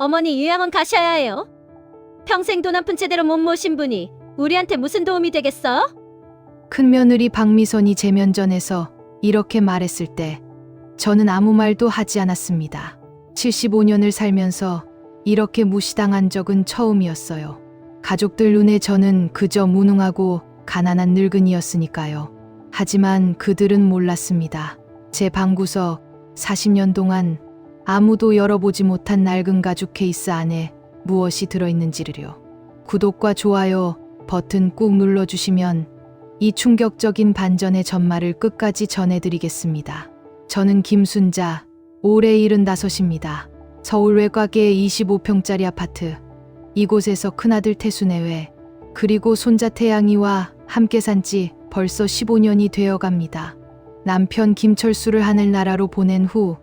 어머니 요양원 가셔야 해요. 평생 돈 한 푼 제대로 못 모신 분이 우리한테 무슨 도움이 되겠어요? 큰며느리 박미선이 제 면전에서 이렇게 말했을 때 저는 아무 말도 하지 않았습니다. 75년을 살면서 이렇게 무시당한 적은 처음이었어요. 가족들 눈에 저는 그저 무능하고 가난한 늙은이였으니까요. 하지만 그들은 몰랐습니다. 제 방구석 40년 동안 아무도 열어보지 못한 낡은 가죽 케이스 안에 무엇이 들어있는지를요. 구독과 좋아요 버튼 꾹 눌러주시면 이 충격적인 반전의 전말을 끝까지 전해드리겠습니다. 저는 김순자, 올해 75입니다. 서울 외곽의 25평짜리 아파트. 이곳에서 큰아들 태수 내외, 그리고 손자 태양이와 함께 산 지 벌써 15년이 되어갑니다. 남편 김철수를 하늘나라로 보낸 후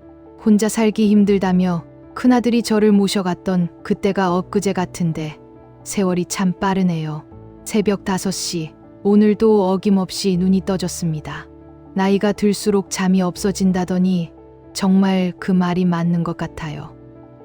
혼자 살기 힘들다며 큰아들이 저를 모셔갔던 그때가 엊그제 같은데 세월이 참 빠르네요. 새벽 5시, 오늘도 어김없이 눈이 떠졌습니다. 나이가 들수록 잠이 없어진다더니 정말 그 말이 맞는 것 같아요.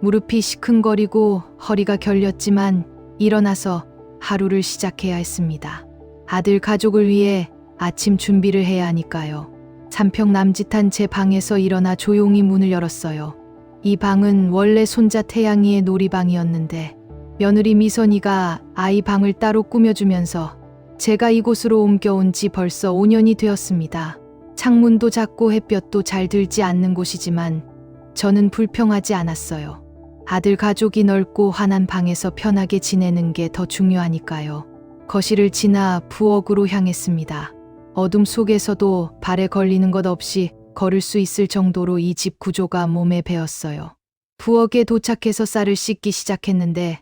무릎이 시큰거리고 허리가 결렸지만 일어나서 하루를 시작해야 했습니다. 아들 가족을 위해 아침 준비를 해야 하니까요. 삼평 남짓한 제 방에서 일어나 조용히 문을 열었어요. 이 방은 원래 손자 태양이의 놀이방이었는데 며느리 미선이가 아이 방을 따로 꾸며주면서 제가 이곳으로 옮겨온 지 벌써 5년이 되었습니다. 창문도 작고 햇볕도 잘 들지 않는 곳이지만 저는 불평하지 않았어요. 아들 가족이 넓고 환한 방에서 편하게 지내는 게 더 중요하니까요. 거실을 지나 부엌으로 향했습니다. 어둠 속에서도 발에 걸리는 것 없이 걸을 수 있을 정도로 이 집 구조가 몸에 배었어요. 부엌에 도착해서 쌀을 씻기 시작했는데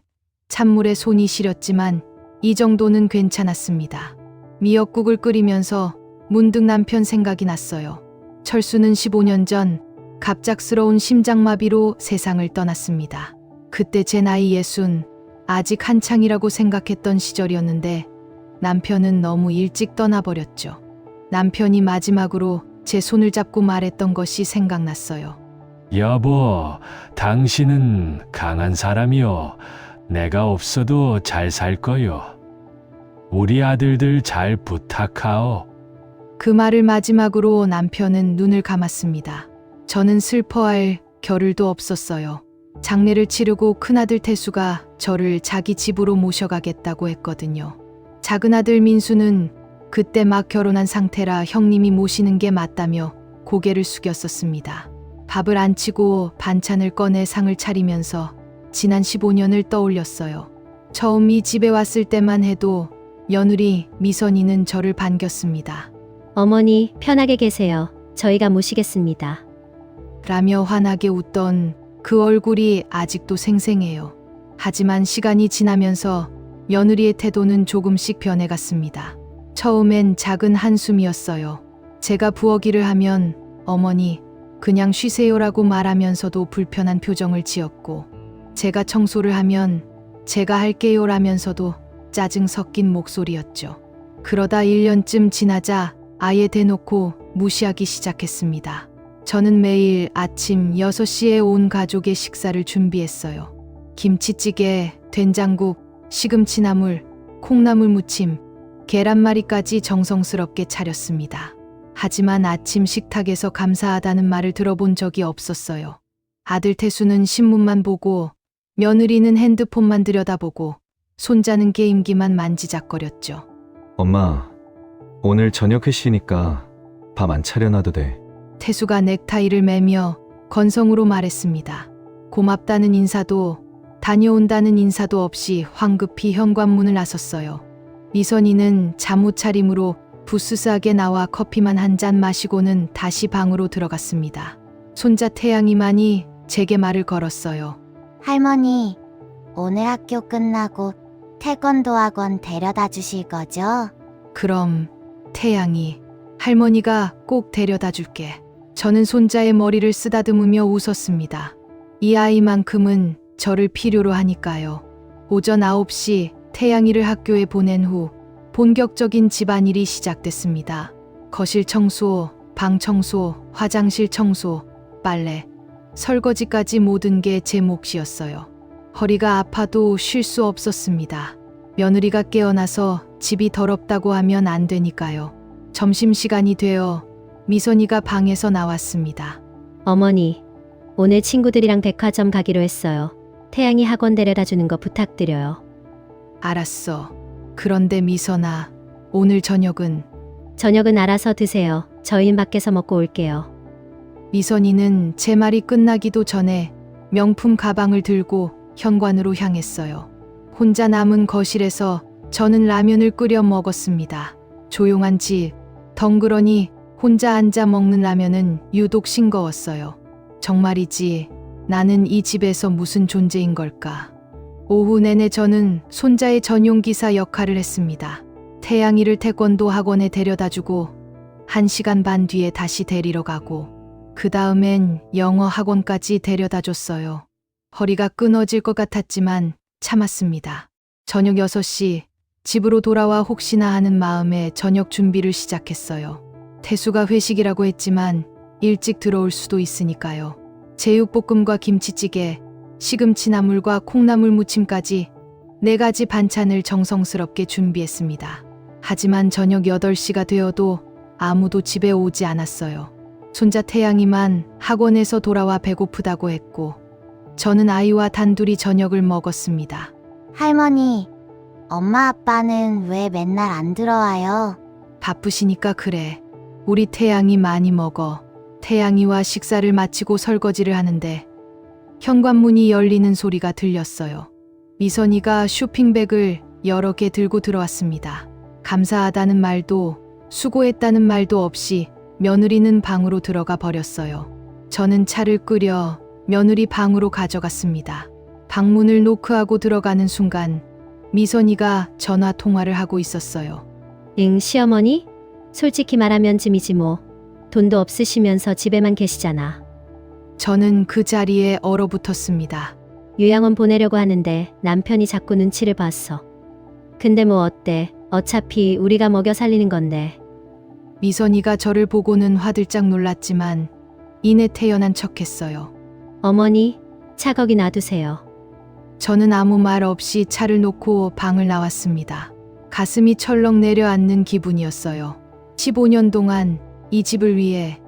찬물에 손이 시렸지만 이 정도는 괜찮았습니다. 미역국을 끓이면서 문득 남편 생각이 났어요. 철수는 15년 전 갑작스러운 심장마비로 세상을 떠났습니다. 그때 제 나이 60, 아직 한창이라고 생각했던 시절이었는데 남편은 너무 일찍 떠나버렸죠. 남편이 마지막으로 제 손을 잡고 말했던 것이 생각났어요. 여보, 당신은 강한 사람이요. 내가 없어도 잘 살 거요. 우리 아들들 잘 부탁하오. 그 말을 마지막으로 남편은 눈을 감았습니다. 저는 슬퍼할 겨를도 없었어요. 장례를 치르고 큰아들 태수가 저를 자기 집으로 모셔가겠다고 했거든요. 작은아들 민수는 그때 막 결혼한 상태라 형님이 모시는 게 맞다며 고개를 숙였었습니다. 밥을 안 치고 반찬을 꺼내 상을 차리면서 지난 15년을 떠올렸어요. 처음 이 집에 왔을 때만 해도 며느리 미선이는 저를 반겼습니다. 어머니 편하게 계세요. 저희가 모시겠습니다. 라며 환하게 웃던 그 얼굴이 아직도 생생해요. 하지만 시간이 지나면서 며느리의 태도는 조금씩 변해갔습니다. 처음엔 작은 한숨이었어요. 제가 부엌 일을 하면 어머니 그냥 쉬세요라고 말하면서도 불편한 표정을 지었고, 제가 청소를 하면 제가 할게요라면서도 짜증 섞인 목소리였죠. 그러다 1년쯤 지나자 아예 대놓고 무시하기 시작했습니다. 저는 매일 아침 6시에 온 가족의 식사를 준비했어요. 김치찌개, 된장국, 시금치나물, 콩나물 무침, 계란말이까지 정성스럽게 차렸습니다. 하지만 아침 식탁에서 감사하다는 말을 들어본 적이 없었어요. 아들 태수는 신문만 보고, 며느리는 핸드폰만 들여다보고, 손자는 게임기만 만지작거렸죠. 엄마, 오늘 저녁 회시니까 밥 안 차려놔도 돼. 태수가 넥타이를 매며 건성으로 말했습니다. 고맙다는 인사도 다녀온다는 인사도 없이 황급히 현관문을 나섰어요. 미선이는 잠옷 차림으로 부스스하게 나와 커피만 한 잔 마시고는 다시 방으로 들어갔습니다. 손자 태양이만이 제게 말을 걸었어요. 할머니, 오늘 학교 끝나고 태권도 학원 데려다 주실 거죠? 그럼 태양이, 할머니가 꼭 데려다 줄게. 저는 손자의 머리를 쓰다듬으며 웃었습니다. 이 아이만큼은 저를 필요로 하니까요. 오전 9시 태양이를 학교에 보낸 후 본격적인 집안일이 시작됐습니다. 거실 청소, 방 청소, 화장실 청소, 빨래, 설거지까지 모든 게 제 몫이었어요. 허리가 아파도 쉴 수 없었습니다. 며느리가 깨어나서 집이 더럽다고 하면 안 되니까요. 점심시간이 되어 미선이가 방에서 나왔습니다. 어머니, 오늘 친구들이랑 백화점 가기로 했어요. 태양이 학원 데려다 주는 거 부탁드려요. 알았어. 그런데 미선아, 오늘 저녁은? 저녁은 알아서 드세요. 저희는 밖에서 먹고 올게요. 미선이는 제 말이 끝나기도 전에 명품 가방을 들고 현관으로 향했어요. 혼자 남은 거실에서 저는 라면을 끓여 먹었습니다. 조용한 집, 덩그러니 혼자 앉아 먹는 라면은 유독 싱거웠어요. 정말이지, 나는 이 집에서 무슨 존재인 걸까? 오후 내내 저는 손자의 전용 기사 역할을 했습니다. 태양이를 태권도 학원에 데려다주고 1시간 반 뒤에 다시 데리러 가고 그 다음엔 영어 학원까지 데려다줬어요. 허리가 끊어질 것 같았지만 참았습니다. 저녁 6시 집으로 돌아와 혹시나 하는 마음에 저녁 준비를 시작했어요. 태수가 회식이라고 했지만 일찍 들어올 수도 있으니까요. 제육볶음과 김치찌개, 시금치 나물과 콩나물 무침까지 4가지 반찬을 정성스럽게 준비했습니다. 하지만 저녁 8시가 되어도 아무도 집에 오지 않았어요. 손자 태양이만 학원에서 돌아와 배고프다고 했고 저는 아이와 단둘이 저녁을 먹었습니다. 할머니, 엄마 아빠는 왜 맨날 안 들어와요? 바쁘시니까 그래. 우리 태양이 많이 먹어. 태양이와 식사를 마치고 설거지를 하는데 현관문이 열리는 소리가 들렸어요. 미선이가 쇼핑백을 여러 개 들고 들어왔습니다. 감사하다는 말도 수고했다는 말도 없이 며느리는 방으로 들어가 버렸어요. 저는 차를 끓여 며느리 방으로 가져갔습니다. 방문을 노크하고 들어가는 순간 미선이가 전화 통화를 하고 있었어요. 응, 시어머니? 솔직히 말하면 짐이지 뭐. 돈도 없으시면서 집에만 계시잖아. 저는 그 자리에 얼어붙었습니다. 요양원 보내려고 하는데 남편이 자꾸 눈치를 봤어. 근데 뭐 어때? 어차피 우리가 먹여 살리는 건데. 미선이가 저를 보고는 화들짝 놀랐지만 이내 태연한 척했어요. 어머니, 차 거기 놔두세요. 저는 아무 말 없이 차를 놓고 방을 나왔습니다. 가슴이 철렁 내려앉는 기분이었어요. 15년 동안 이 집을 위해,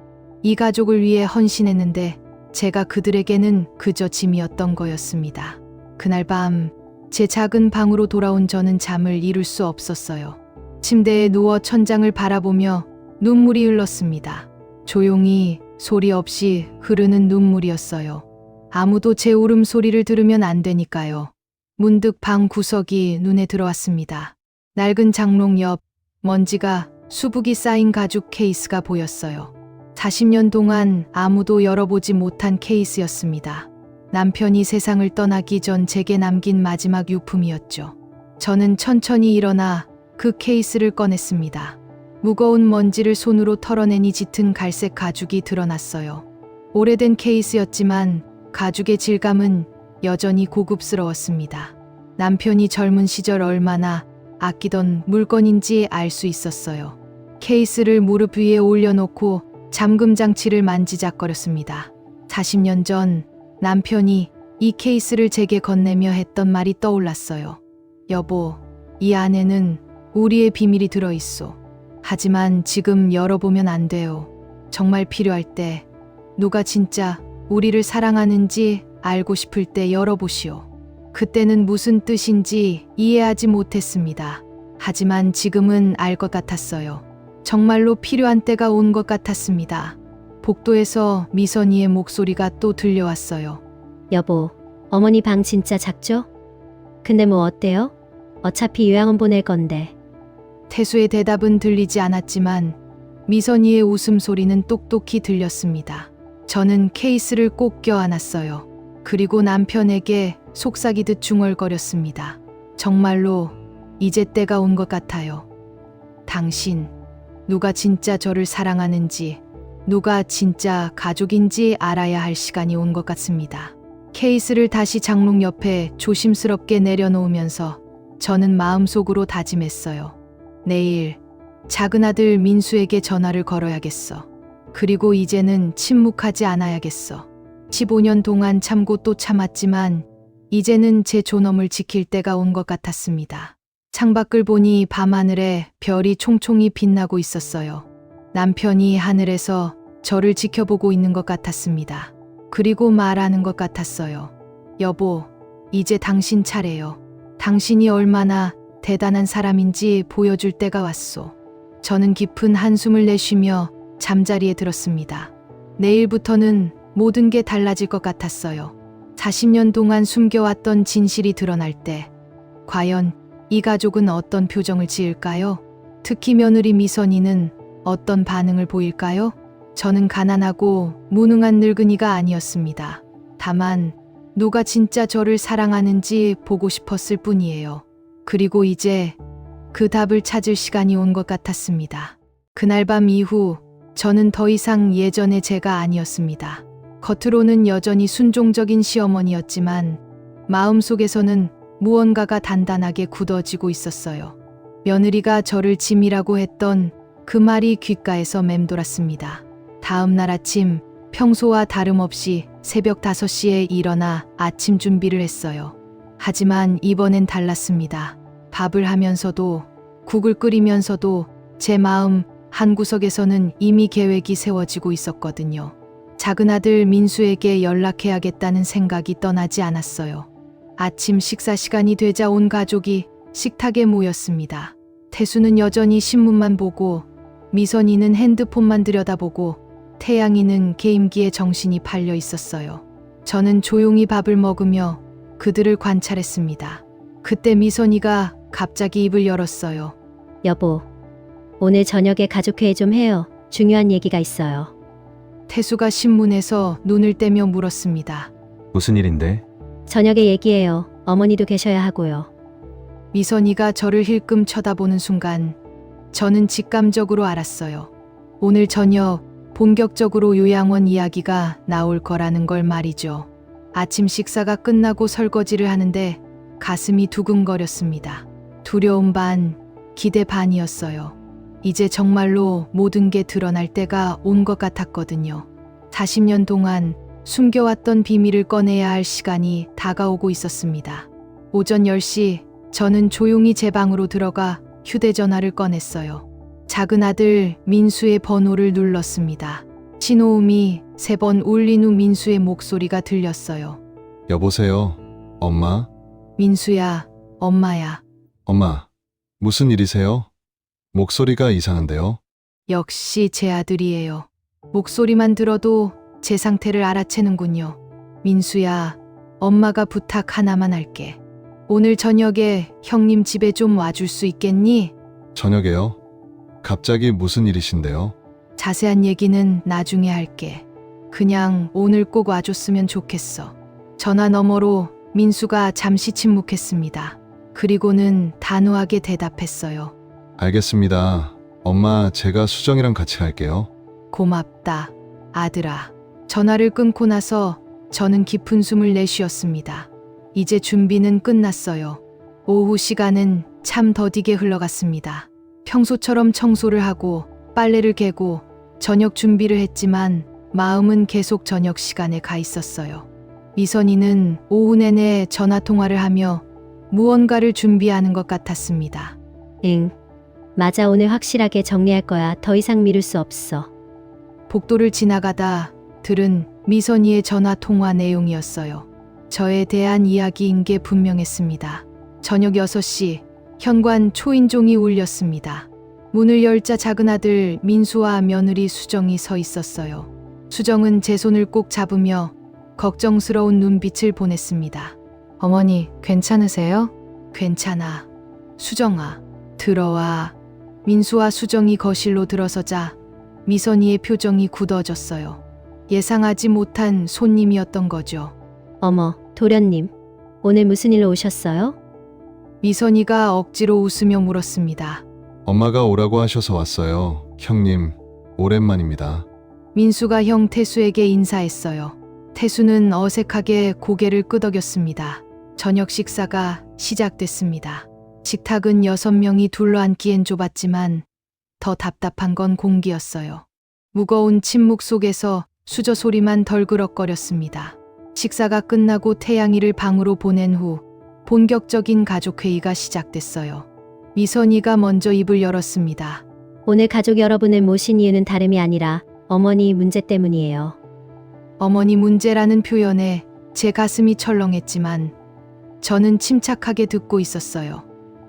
이 가족을 위해 헌신했는데 제가 그들에게는 그저 짐이었던 거였습니다. 그날 밤 제 작은 방으로 돌아온 저는 잠을 이룰 수 없었어요. 침대에 누워 천장을 바라보며 눈물이 흘렀습니다. 조용히 소리 없이 흐르는 눈물이었어요. 아무도 제 울음소리를 들으면 안 되니까요. 문득 방 구석이 눈에 들어왔습니다. 낡은 장롱 옆 먼지가 수북이 쌓인 가죽 케이스가 보였어요. 40년 동안 아무도 열어보지 못한 케이스였습니다. 남편이 세상을 떠나기 전 제게 남긴 마지막 유품이었죠. 저는 천천히 일어나 그 케이스를 꺼냈습니다. 무거운 먼지를 손으로 털어내니 짙은 갈색 가죽이 드러났어요. 오래된 케이스였지만 가죽의 질감은 여전히 고급스러웠습니다. 남편이 젊은 시절 얼마나 아끼던 물건인지 알 수 있었어요. 케이스를 무릎 위에 올려놓고 잠금 장치를 만지작거렸습니다. 40년 전 남편이 이 케이스를 제게 건네며 했던 말이 떠올랐어요. 여보, 이 안에는 우리의 비밀이 들어있어. 하지만 지금 열어보면 안 돼요. 정말 필요할 때, 누가 진짜 우리를 사랑하는지 알고 싶을 때 열어보시오. 그때는 무슨 뜻인지 이해하지 못했습니다. 하지만 지금은 알 것 같았어요. 정말로 필요한 때가 온 것 같았습니다. 복도에서 미선이의 목소리가 또 들려왔어요. 여보, 어머니 방 진짜 작죠? 근데 뭐 어때요? 어차피 요양원 보낼 건데. 태수의 대답은 들리지 않았지만 미선이의 웃음소리는 똑똑히 들렸습니다. 저는 케이스를 꼭 껴안았어요. 그리고 남편에게 속삭이듯 중얼거렸습니다. 정말로 이제 때가 온 것 같아요. 당신, 누가 진짜 저를 사랑하는지, 누가 진짜 가족인지 알아야 할 시간이 온 것 같습니다. 케이스를 다시 장롱 옆에 조심스럽게 내려놓으면서 저는 마음속으로 다짐했어요. 내일 작은 아들 민수에게 전화를 걸어야겠어. 그리고 이제는 침묵하지 않아야겠어. 15년 동안 참고 또 참았지만 이제는 제 존엄을 지킬 때가 온 것 같았습니다. 창밖을 보니 밤하늘에 별이 총총히 빛나고 있었어요. 남편이 하늘에서 저를 지켜보고 있는 것 같았습니다. 그리고 말하는 것 같았어요. 여보, 이제 당신 차례요. 당신이 얼마나 대단한 사람인지 보여줄 때가 왔소. 저는 깊은 한숨을 내쉬며 잠자리에 들었습니다. 내일부터는 모든 게 달라질 것 같았어요. 40년 동안 숨겨왔던 진실이 드러날 때, 과연 이 가족은 어떤 표정을 지을까요? 특히 며느리 미선이는 어떤 반응을 보일까요? 저는 가난하고 무능한 늙은이가 아니었습니다. 다만 누가 진짜 저를 사랑하는지 보고 싶었을 뿐이에요. 그리고 이제 그 답을 찾을 시간이 온 것 같았습니다. 그날 밤 이후 저는 더 이상 예전의 제가 아니었습니다. 겉으로는 여전히 순종적인 시어머니였지만 마음속에서는 무언가가 단단하게 굳어지고 있었어요. 며느리가 저를 짐이라고 했던 그 말이 귓가에서 맴돌았습니다. 다음 날 아침 평소와 다름없이 새벽 5시에 일어나 아침 준비를 했어요. 하지만 이번엔 달랐습니다. 밥을 하면서도 국을 끓이면서도 제 마음 한구석에서는 이미 계획이 세워지고 있었거든요. 작은 아들 민수에게 연락해야겠다는 생각이 떠나지 않았어요. 아침 식사 시간이 되자 온 가족이 식탁에 모였습니다. 태수는 여전히 신문만 보고, 미선이는 핸드폰만 들여다보고, 태양이는 게임기에 정신이 팔려 있었어요. 저는 조용히 밥을 먹으며 그들을 관찰했습니다. 그때 미선이가 갑자기 입을 열었어요. 여보, 오늘 저녁에 가족회의 좀 해요. 중요한 얘기가 있어요. 태수가 신문에서 눈을 떼며 물었습니다. 무슨 일인데? 저녁에 얘기해요. 어머니도 계셔야 하고요. 미선이가 저를 힐끔 쳐다보는 순간 저는 직감적으로 알았어요. 오늘 저녁 본격적으로 요양원 이야기가 나올 거라는 걸 말이죠. 아침 식사가 끝나고 설거지를 하는데 가슴이 두근거렸습니다. 두려움 반, 기대 반이었어요. 이제 정말로 모든 게 드러날 때가 온 것 같았거든요. 40년 동안 숨겨왔던 비밀을 꺼내야 할 시간이 다가오고 있었습니다. 오전 10시 저는 조용히 제 방으로 들어가 휴대전화를 꺼냈어요. 작은 아들 민수의 번호를 눌렀습니다. 신호음이 3번 울린 후 민수의 목소리가 들렸어요. 여보세요, 엄마? 민수야, 엄마야. 엄마, 무슨 일이세요? 목소리가 이상한데요? 역시 제 아들이에요. 목소리만 들어도 제 상태를 알아채는군요. 민수야, 엄마가 부탁 하나만 할게. 오늘 저녁에 형님 집에 좀 와줄 수 있겠니? 저녁에요? 갑자기 무슨 일이신데요? 자세한 얘기는 나중에 할게. 그냥 오늘 꼭 와줬으면 좋겠어. 전화 너머로 민수가 잠시 침묵했습니다. 그리고는 단호하게 대답했어요. 알겠습니다. 엄마, 제가 수정이랑 같이 갈게요. 고맙다, 아들아. 전화를 끊고 나서 저는 깊은 숨을 내쉬었습니다. 이제 준비는 끝났어요. 오후 시간은 참 더디게 흘러갔습니다. 평소처럼 청소를 하고 빨래를 개고 저녁 준비를 했지만 마음은 계속 저녁 시간에 가 있었어요. 미선이는 오후 내내 전화통화를 하며 무언가를 준비하는 것 같았습니다. 응. 맞아, 오늘 확실하게 정리할 거야. 더 이상 미룰 수 없어. 복도를 지나가다 들은 미선이의 전화통화 내용이었어요. 저에 대한 이야기인 게 분명했습니다. 저녁 6시 현관 초인종이 울렸습니다. 문을 열자 작은 아들 민수와 며느리 수정이 서 있었어요. 수정은 제 손을 꼭 잡으며 걱정스러운 눈빛을 보냈습니다. 어머니, 괜찮으세요? 괜찮아. 수정아, 들어와. 민수와 수정이 거실로 들어서자 미선이의 표정이 굳어졌어요. 예상하지 못한 손님이었던 거죠. 어머, 도련님. 오늘 무슨 일로 오셨어요? 미선이가 억지로 웃으며 물었습니다. 엄마가 오라고 하셔서 왔어요. 형님, 오랜만입니다. 민수가 형 태수에게 인사했어요. 태수는 어색하게 고개를 끄덕였습니다. 저녁 식사가 시작됐습니다. 식탁은 6명이 둘러앉기엔 좁았지만 더 답답한 건 공기였어요. 무거운 침묵 속에서 수저 소리만 덜그럭거렸습니다. 식사가 끝나고 태양이를 방으로 보낸 후 본격적인 가족회의가 시작됐어요. 미선이가 먼저 입을 열었습니다. 오늘 가족 여러분을 모신 이유는 다름이 아니라 어머니 문제 때문이에요. 어머니 문제라는 표현에 제 가슴이 철렁했지만 저는 침착하게 듣고 있었어요.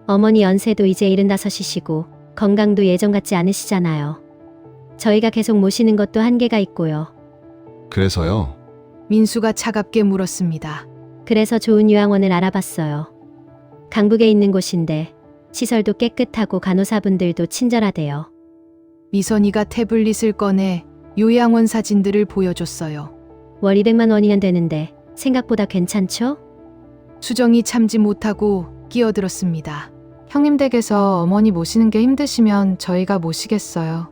어머니 연세도 이제 75이시고 건강도 예전 같지 않으시잖아요. 저희가 계속 모시는 것도 한계가 있고요. 그래서요. 민수가 차갑게 물었습니다. 그래서 좋은 요양원을 알아봤어요. 강북에 있는 곳인데 시설도 깨끗하고 간호사분들도 친절하대요. 미선이가 태블릿을 꺼내 요양원 사진들을 보여줬어요. 월 200만 원이면 되는데 생각보다 괜찮죠? 수정이 참지 못하고 끼어들었습니다. 형님 댁에서 어머니 모시는 게 힘드시면 저희가 모시겠어요.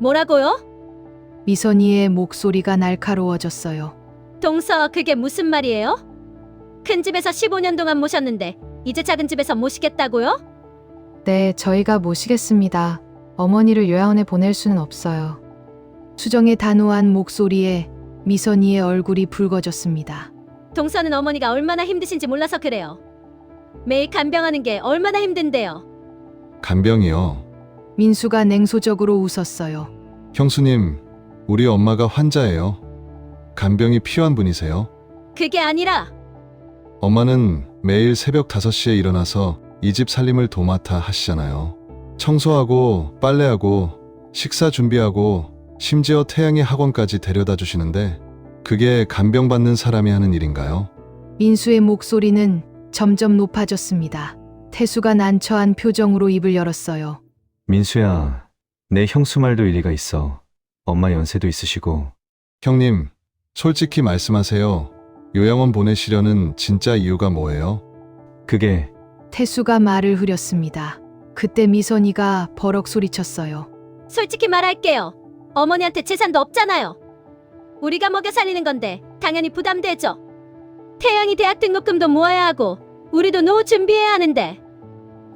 뭐라고요? 미선이의 목소리가 날카로워졌어요. 동서, 그게 무슨 말이에요? 큰 집에서 15년 동안 모셨는데 이제 작은 집에서 모시겠다고요? 네, 저희가 모시겠습니다. 어머니를 요양원에 보낼 수는 없어요. 수정의 단호한 목소리에 미선이의 얼굴이 붉어졌습니다. 동서는 어머니가 얼마나 힘드신지 몰라서 그래요. 매일 간병하는 게 얼마나 힘든데요. 간병이요. 민수가 냉소적으로 웃었어요. 형수님, 우리 엄마가 환자예요. 간병이 필요한 분이세요. 그게 아니라 엄마는 매일 새벽 5시에 일어나서 이 집 살림을 도맡아 하시잖아요. 청소하고 빨래하고 식사 준비하고 심지어 태양의 학원까지 데려다 주시는데 그게 간병받는 사람이 하는 일인가요? 민수의 목소리는 점점 높아졌습니다. 태수가 난처한 표정으로 입을 열었어요. 민수야, 내 형수 말도 일리가 있어. 엄마 연세도 있으시고. 형님, 솔직히 말씀하세요. 요양원 보내시려는 진짜 이유가 뭐예요? 그게 태수가 말을 흐렸습니다. 그때 미선이가 버럭 소리쳤어요. 솔직히 말할게요. 어머니한테 재산도 없잖아요. 우리가 먹여 살리는 건데 당연히 부담되죠. 태양이 대학 등록금도 모아야 하고 우리도 노후 준비해야 하는데.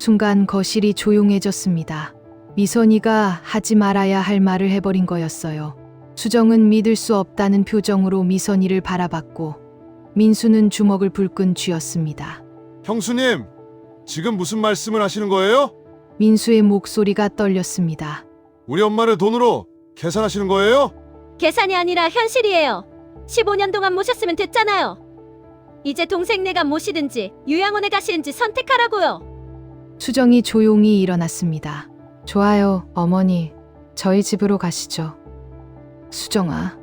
순간 거실이 조용해졌습니다. 미선이가 하지 말아야 할 말을 해버린 거였어요. 수정은 믿을 수 없다는 표정으로 미선이를 바라봤고 민수는 주먹을 불끈 쥐었습니다. 형수님, 지금 무슨 말씀을 하시는 거예요? 민수의 목소리가 떨렸습니다. 우리 엄마를 돈으로 계산하시는 거예요? 계산이 아니라 현실이에요. 15년 동안 모셨으면 됐잖아요. 이제 동생네가 모시든지 요양원에 가시는지 선택하라고요. 수정이 조용히 일어났습니다. 좋아요, 어머니. 저희 집으로 가시죠. 수정아.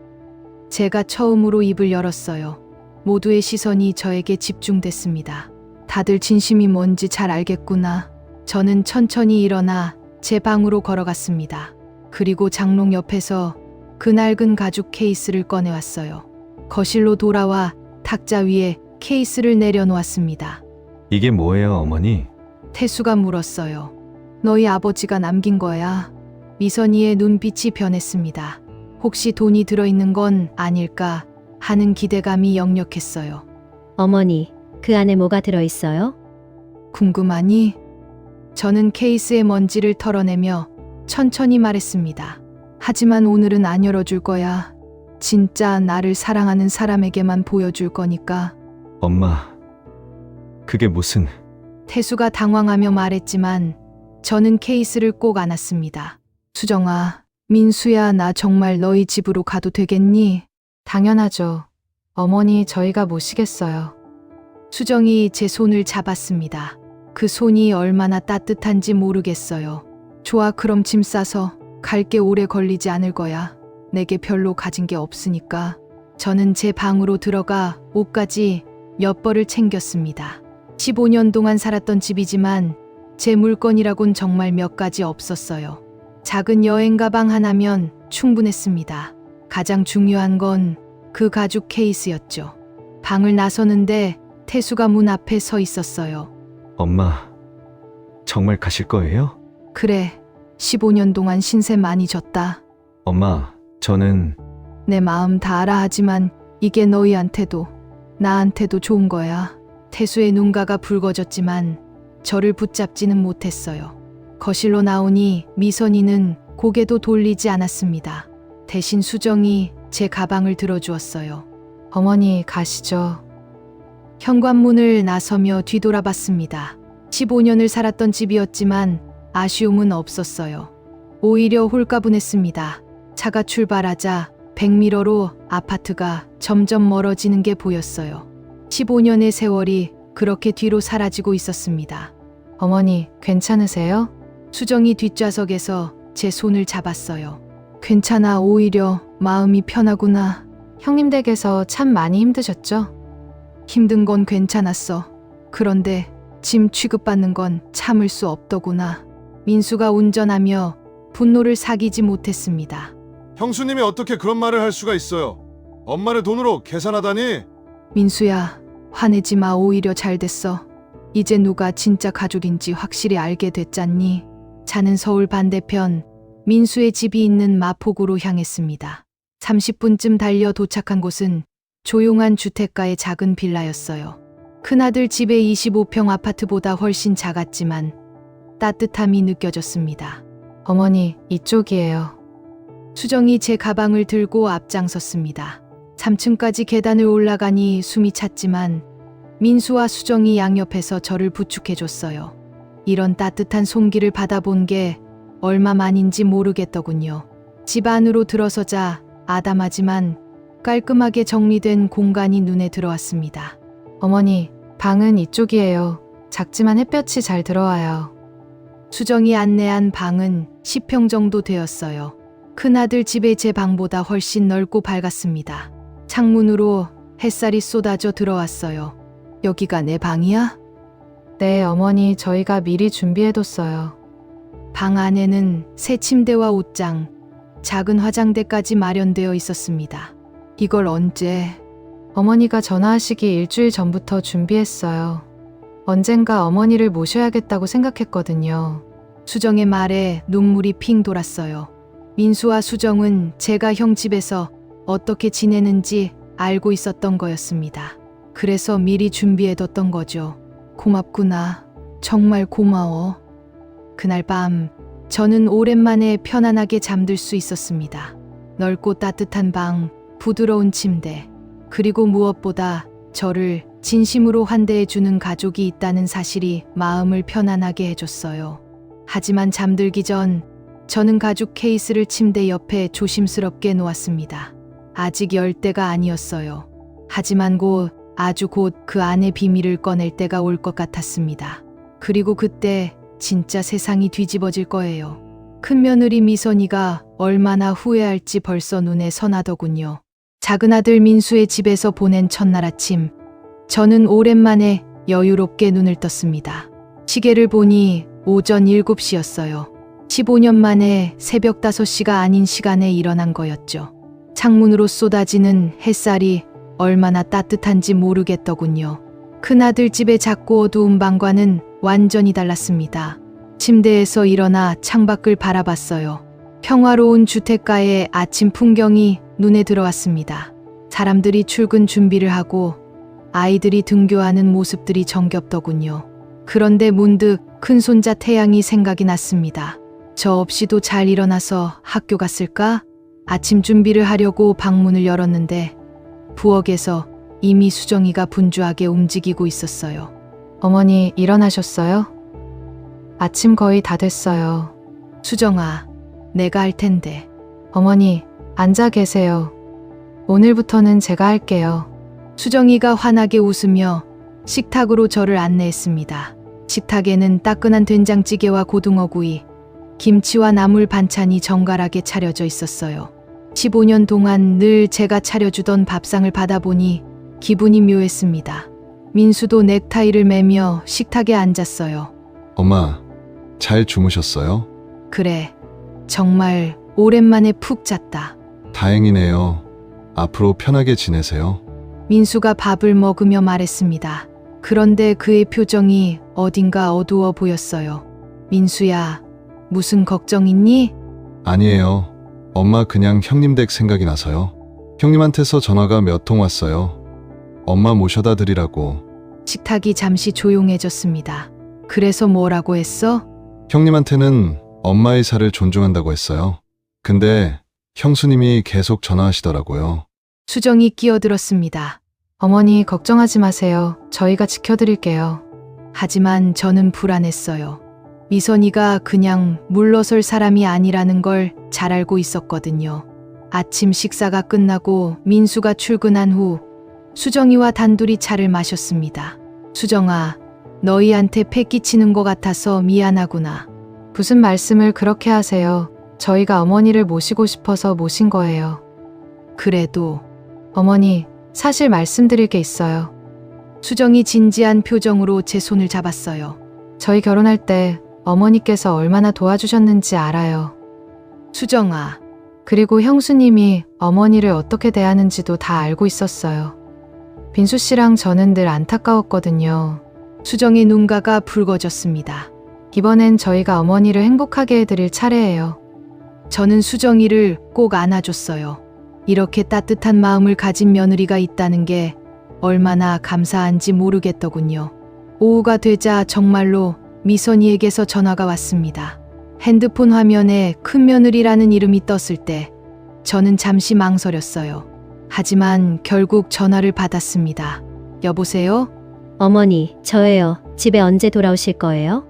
제가 처음으로 입을 열었어요. 모두의 시선이 저에게 집중됐습니다. 다들 진심이 뭔지 잘 알겠구나. 저는 천천히 일어나 제 방으로 걸어갔습니다. 그리고 장롱 옆에서 그 낡은 가죽 케이스를 꺼내왔어요. 거실로 돌아와 탁자 위에 케이스를 내려놓았습니다. 이게 뭐예요, 어머니? 태수가 물었어요. 너희 아버지가 남긴 거야. 미선이의 눈빛이 변했습니다. 혹시 돈이 들어있는 건 아닐까 하는 기대감이 역력했어요. 어머니, 그 안에 뭐가 들어있어요? 궁금하니? 저는 케이스의 먼지를 털어내며 천천히 말했습니다. 하지만 오늘은 안 열어줄 거야. 진짜 나를 사랑하는 사람에게만 보여줄 거니까. 엄마, 그게 무슨... 태수가 당황하며 말했지만 저는 케이스를 꼭 안았습니다. 수정아, 민수야, 나 정말 너희 집으로 가도 되겠니? 당연하죠. 어머니, 저희가 모시겠어요. 수정이 제 손을 잡았습니다. 그 손이 얼마나 따뜻한지 모르겠어요. 좋아, 그럼 짐 싸서 갈게. 오래 걸리지 않을 거야. 내게 별로 가진 게 없으니까. 저는 제 방으로 들어가 옷까지 몇 벌을 챙겼습니다. 15년 동안 살았던 집이지만 제 물건이라곤 정말 몇 가지 없었어요. 작은 여행 가방 하나면 충분했습니다. 가장 중요한 건 그 가죽 케이스였죠. 방을 나서는데 태수가 문 앞에 서 있었어요. 엄마, 정말 가실 거예요? 그래, 15년 동안 신세 많이 졌다. 엄마, 저는... 내 마음 다 알아. 하지만 이게 너희한테도 나한테도 좋은 거야. 태수의 눈가가 붉어졌지만 저를 붙잡지는 못했어요. 거실로 나오니 미선이는 고개도 돌리지 않았습니다. 대신 수정이 제 가방을 들어주었어요. 어머니 가시죠. 현관문을 나서며 뒤돌아봤습니다. 15년을 살았던 집이었지만 아쉬움은 없었어요. 오히려 홀가분했습니다. 차가 출발하자 백미러로 아파트가 점점 멀어지는 게 보였어요. 15년의 세월이 그렇게 뒤로 사라지고 있었습니다. 어머니, 괜찮으세요? 수정이 뒷좌석에서 제 손을 잡았어요. 괜찮아, 오히려 마음이 편하구나. 형님 댁에서 참 많이 힘드셨죠? 힘든 건 괜찮았어. 그런데 짐 취급받는 건 참을 수 없더구나. 민수가 운전하며 분노를 사기지 못했습니다. 형수님이 어떻게 그런 말을 할 수가 있어요? 엄마를 돈으로 계산하다니? 민수야, 화내지 마. 오히려 잘 됐어. 이제 누가 진짜 가족인지 확실히 알게 됐잖니. 차는 서울 반대편 민수의 집이 있는 마포구로 향했습니다. 30분쯤 달려 도착한 곳은 조용한 주택가의 작은 빌라였어요. 큰아들 집의 25평 아파트보다 훨씬 작았지만 따뜻함이 느껴졌습니다. 어머니, 이쪽이에요. 수정이 제 가방을 들고 앞장섰습니다. 3층까지 계단을 올라가니 숨이 찼지만 민수와 수정이 양옆에서 저를 부축해줬어요. 이런 따뜻한 손길을 받아본 게 얼마만인지 모르겠더군요. 집 안으로 들어서자 아담하지만 깔끔하게 정리된 공간이 눈에 들어왔습니다. 어머니, 방은 이쪽이에요. 작지만 햇볕이 잘 들어와요. 수정이 안내한 방은 10평 정도 되었어요. 큰아들 집의 제 방보다 훨씬 넓고 밝았습니다. 창문으로 햇살이 쏟아져 들어왔어요. 여기가 내 방이야? 네, 어머니, 저희가 미리 준비해뒀어요. 방 안에는 새 침대와 옷장, 작은 화장대까지 마련되어 있었습니다. 이걸 언제? 어머니가 전화하시기 일주일 전부터 준비했어요. 언젠가 어머니를 모셔야겠다고 생각했거든요. 수정의 말에 눈물이 핑 돌았어요. 민수와 수정은 제가 형 집에서 어떻게 지내는지 알고 있었던 거였습니다. 그래서 미리 준비해뒀던 거죠. 고맙구나. 정말 고마워. 그날 밤 저는 오랜만에 편안하게 잠들 수 있었습니다. 넓고 따뜻한 방, 부드러운 침대, 그리고 무엇보다 저를 진심으로 환대해주는 가족이 있다는 사실이 마음을 편안하게 해줬어요. 하지만 잠들기 전 저는 가죽 케이스를 침대 옆에 조심스럽게 놓았습니다. 아직 열 때가 아니었어요. 하지만 아주 곧 그 안의 비밀을 꺼낼 때가 올 것 같았습니다. 그리고 그때 진짜 세상이 뒤집어질 거예요. 큰며느리 미선이가 얼마나 후회할지 벌써 눈에 선하더군요. 작은아들 민수의 집에서 보낸 첫날 아침, 저는 오랜만에 여유롭게 눈을 떴습니다. 시계를 보니 오전 7시였어요. 15년 만에 새벽 5시가 아닌 시간에 일어난 거였죠. 창문으로 쏟아지는 햇살이 얼마나 따뜻한지 모르겠더군요. 큰아들 집의 작고 어두운 방과는 완전히 달랐습니다. 침대에서 일어나 창밖을 바라봤어요. 평화로운 주택가의 아침 풍경이 눈에 들어왔습니다. 사람들이 출근 준비를 하고 아이들이 등교하는 모습들이 정겹더군요. 그런데 문득 큰손자 태양이 생각이 났습니다. 저 없이도 잘 일어나서 학교 갔을까? 아침 준비를 하려고 방문을 열었는데 부엌에서 이미 수정이가 분주하게 움직이고 있었어요. 어머니, 일어나셨어요? 아침 거의 다 됐어요. 수정아, 내가 할 텐데. 어머니, 앉아 계세요. 오늘부터는 제가 할게요. 수정이가 환하게 웃으며 식탁으로 저를 안내했습니다. 식탁에는 따끈한 된장찌개와 고등어구이, 김치와 나물 반찬이 정갈하게 차려져 있었어요. 15년 동안 늘 제가 차려주던 밥상을 받아보니 기분이 묘했습니다. 민수도 넥타이를 매며 식탁에 앉았어요. 엄마, 잘 주무셨어요? 그래, 정말 오랜만에 푹 잤다. 다행이네요. 앞으로 편하게 지내세요. 민수가 밥을 먹으며 말했습니다. 그런데 그의 표정이 어딘가 어두워 보였어요. 민수야, 무슨 걱정 있니? 아니에요. 엄마 그냥 형님 댁 생각이 나서요. 형님한테서 전화가 몇 통 왔어요. 엄마 모셔다 드리라고. 식탁이 잠시 조용해졌습니다. 그래서 뭐라고 했어? 형님한테는 엄마 의사를 존중한다고 했어요. 근데 형수님이 계속 전화하시더라고요. 수정이 끼어들었습니다. 어머니 걱정하지 마세요. 저희가 지켜드릴게요. 하지만 저는 불안했어요. 미선이가 그냥 물러설 사람이 아니라는 걸 잘 알고 있었거든요. 아침 식사가 끝나고 민수가 출근한 후 수정이와 단둘이 차를 마셨습니다. 수정아, 너희한테 패 끼치는 것 같아서 미안하구나. 무슨 말씀을 그렇게 하세요. 저희가 어머니를 모시고 싶어서 모신 거예요. 그래도 어머니, 사실 말씀드릴 게 있어요. 수정이 진지한 표정으로 제 손을 잡았어요. 저희 결혼할 때 어머니께서 얼마나 도와주셨는지 알아요. 수정아, 그리고 형수님이 어머니를 어떻게 대하는지도 다 알고 있었어요. 빈수 씨랑 저는 늘 안타까웠거든요. 수정의 눈가가 붉어졌습니다. 이번엔 저희가 어머니를 행복하게 해드릴 차례예요. 저는 수정이를 꼭 안아줬어요. 이렇게 따뜻한 마음을 가진 며느리가 있다는 게 얼마나 감사한지 모르겠더군요. 오후가 되자 정말로 미선이에게서 전화가 왔습니다. 핸드폰 화면에 큰며느리라는 이름이 떴을 때 저는 잠시 망설였어요. 하지만 결국 전화를 받았습니다. 여보세요? 어머니, 저예요. 집에 언제 돌아오실 거예요?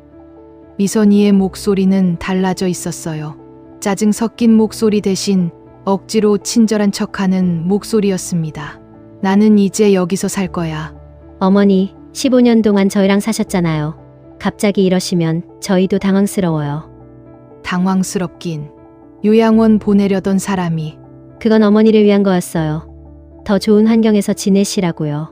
미선이의 목소리는 달라져 있었어요. 짜증 섞인 목소리 대신 억지로 친절한 척하는 목소리였습니다. 나는 이제 여기서 살 거야. 어머니, 15년 동안 저희랑 사셨잖아요. 갑자기 이러시면 저희도 당황스러워요. 당황스럽긴. 요양원 보내려던 사람이 그건 어머니를 위한 거였어요. 더 좋은 환경에서 지내시라고요.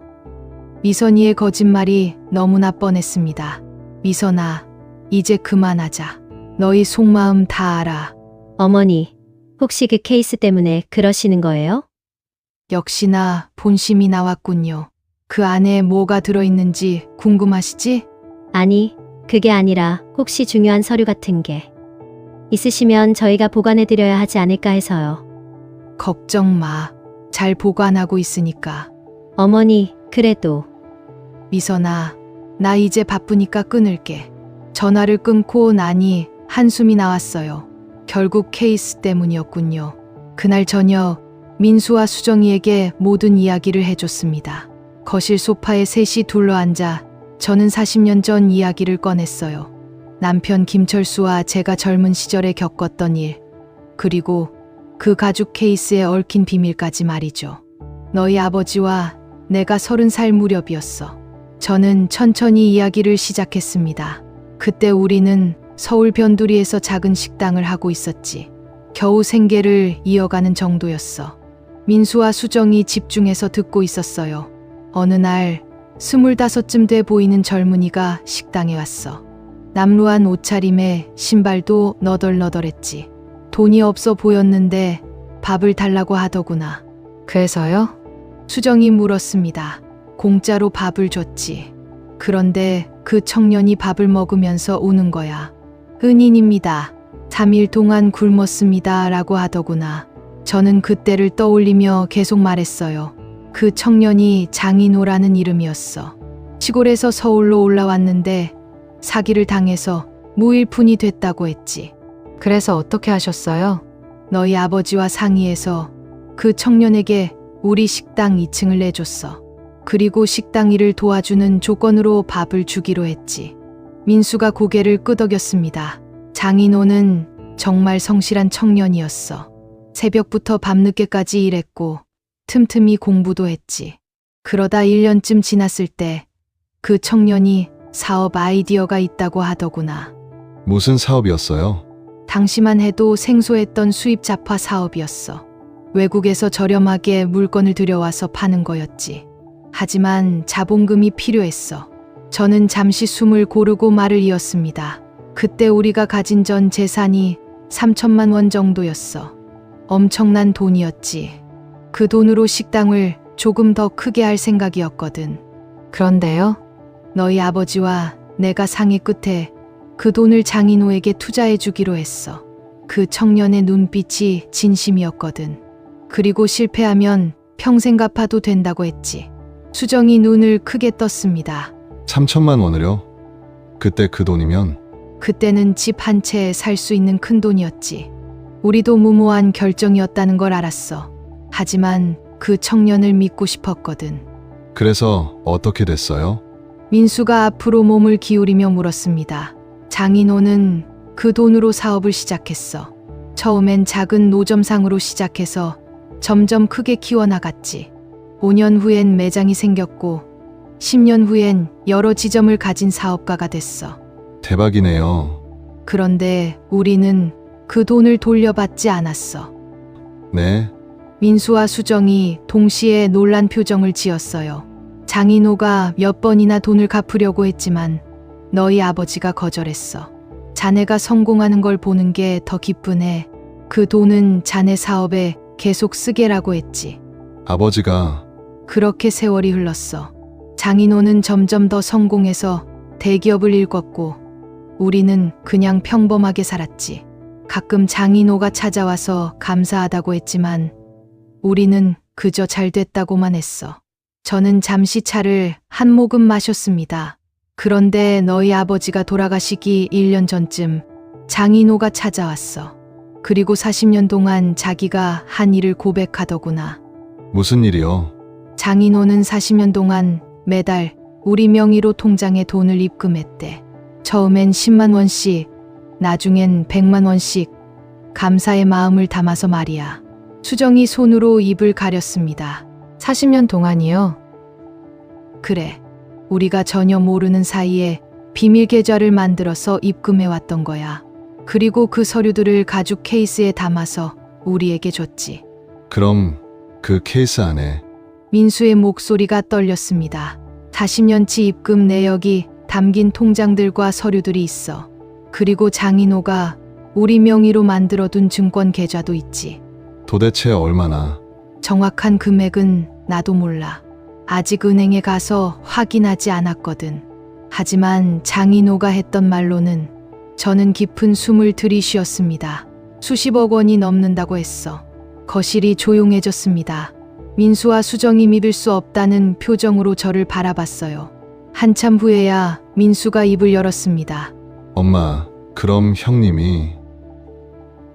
미선이의 거짓말이 너무나 뻔했습니다. 미선아, 이제 그만하자. 너희 속마음 다 알아. 어머니, 혹시 그 케이스 때문에 그러시는 거예요? 역시나 본심이 나왔군요. 그 안에 뭐가 들어있는지 궁금하시지? 아니, 그게 아니라 혹시 중요한 서류 같은 게 있으시면 저희가 보관해드려야 하지 않을까 해서요. 걱정 마. 잘 보관하고 있으니까. 어머니, 그래도 미선아, 나 이제 바쁘니까 끊을게. 전화를 끊고 나니 한숨이 나왔어요. 결국 케이스 때문이었군요. 그날 저녁 민수와 수정이에게 모든 이야기를 해줬습니다. 거실 소파에 셋이 둘러앉아 저는 40년 전 이야기를 꺼냈어요. 남편 김철수와 제가 젊은 시절에 겪었던 일, 그리고 그 가죽 케이스에 얽힌 비밀까지 말이죠. 너희 아버지와 내가 30살 무렵이었어. 저는 천천히 이야기를 시작했습니다. 그때 우리는 서울 변두리에서 작은 식당을 하고 있었지. 겨우 생계를 이어가는 정도였어. 민수와 수정이 집중해서 듣고 있었어요. 어느 날 25쯤 돼 보이는 젊은이가 식당에 왔어. 남루한 옷차림에 신발도 너덜너덜했지. 돈이 없어 보였는데 밥을 달라고 하더구나. 그래서요? 수정이 물었습니다. 공짜로 밥을 줬지. 그런데 그 청년이 밥을 먹으면서 우는 거야. 은인입니다. 3일 동안 굶었습니다. 라고 하더구나. 저는 그때를 떠올리며 계속 말했어요. 그 청년이 장인호라는 이름이었어. 시골에서 서울로 올라왔는데 사기를 당해서 무일푼이 됐다고 했지. 그래서 어떻게 하셨어요? 너희 아버지와 상의해서 그 청년에게 우리 식당 2층을 내줬어. 그리고 식당 일을 도와주는 조건으로 밥을 주기로 했지. 민수가 고개를 끄덕였습니다. 장인호는 정말 성실한 청년이었어. 새벽부터 밤늦게까지 일했고 틈틈이 공부도 했지. 그러다 1년쯤 지났을 때 그 청년이 사업 아이디어가 있다고 하더구나. 무슨 사업이었어요? 당시만 해도 생소했던 수입 잡화 사업이었어. 외국에서 저렴하게 물건을 들여와서 파는 거였지. 하지만 자본금이 필요했어. 저는 잠시 숨을 고르고 말을 이었습니다. 그때 우리가 가진 전 재산이 3천만 원 정도였어. 엄청난 돈이었지. 그 돈으로 식당을 조금 더 크게 할 생각이었거든. 그런데요, 너희 아버지와 내가 상의 끝에 그 돈을 장인호에게 투자해 주기로 했어. 그 청년의 눈빛이 진심이었거든. 그리고 실패하면 평생 갚아도 된다고 했지. 수정이 눈을 크게 떴습니다. 3천만 원을요? 그때 그 돈이면 그때는 집 한 채에 살 수 있는 큰 돈이었지. 우리도 무모한 결정이었다는 걸 알았어. 하지만 그 청년을 믿고 싶었거든. 그래서 어떻게 됐어요? 민수가 앞으로 몸을 기울이며 물었습니다. 장인호는 그 돈으로 사업을 시작했어. 처음엔 작은 노점상으로 시작해서 점점 크게 키워나갔지. 5년 후엔 매장이 생겼고 10년 후엔 여러 지점을 가진 사업가가 됐어. 대박이네요. 그런데 우리는 그 돈을 돌려받지 않았어. 네, 민수와 수정이 동시에 놀란 표정을 지었어요. 장인호가 몇 번이나 돈을 갚으려고 했지만 너희 아버지가 거절했어. 자네가 성공하는 걸 보는 게 더 기쁘네. 그 돈은 자네 사업에 계속 쓰게라고 했지. 아버지가 그렇게 세월이 흘렀어. 장인호는 점점 더 성공해서 대기업을 일궜고 우리는 그냥 평범하게 살았지. 가끔 장인호가 찾아와서 감사하다고 했지만 우리는 그저 잘 됐다고만 했어. 저는 잠시 차를 한 모금 마셨습니다. 그런데 너희 아버지가 돌아가시기 1년 전쯤 장인호가 찾아왔어. 그리고 40년 동안 자기가 한 일을 고백하더구나. 무슨 일이요? 장인호는 40년 동안 매달 우리 명의로 통장에 돈을 입금했대. 처음엔 10만 원씩, 나중엔 100만 원씩 감사의 마음을 담아서 말이야. 수정이 손으로 입을 가렸습니다. 40년 동안이요? 그래. 우리가 전혀 모르는 사이에 비밀 계좌를 만들어서 입금해 왔던 거야. 그리고 그 서류들을 가죽 케이스에 담아서 우리에게 줬지. 그럼 그 케이스 안에 민수의 목소리가 떨렸습니다. 40년치 입금 내역이 담긴 통장들과 서류들이 있어. 그리고 장인호가 우리 명의로 만들어둔 증권 계좌도 있지. 도대체 얼마나? 정확한 금액은 나도 몰라. 아직 은행에 가서 확인하지 않았거든. 하지만 장인호가 했던 말로는 저는 깊은 숨을 들이쉬었습니다. 수십억 원이 넘는다고 했어. 거실이 조용해졌습니다. 민수와 수정이 믿을 수 없다는 표정으로 저를 바라봤어요. 한참 후에야 민수가 입을 열었습니다. 엄마, 그럼 형님이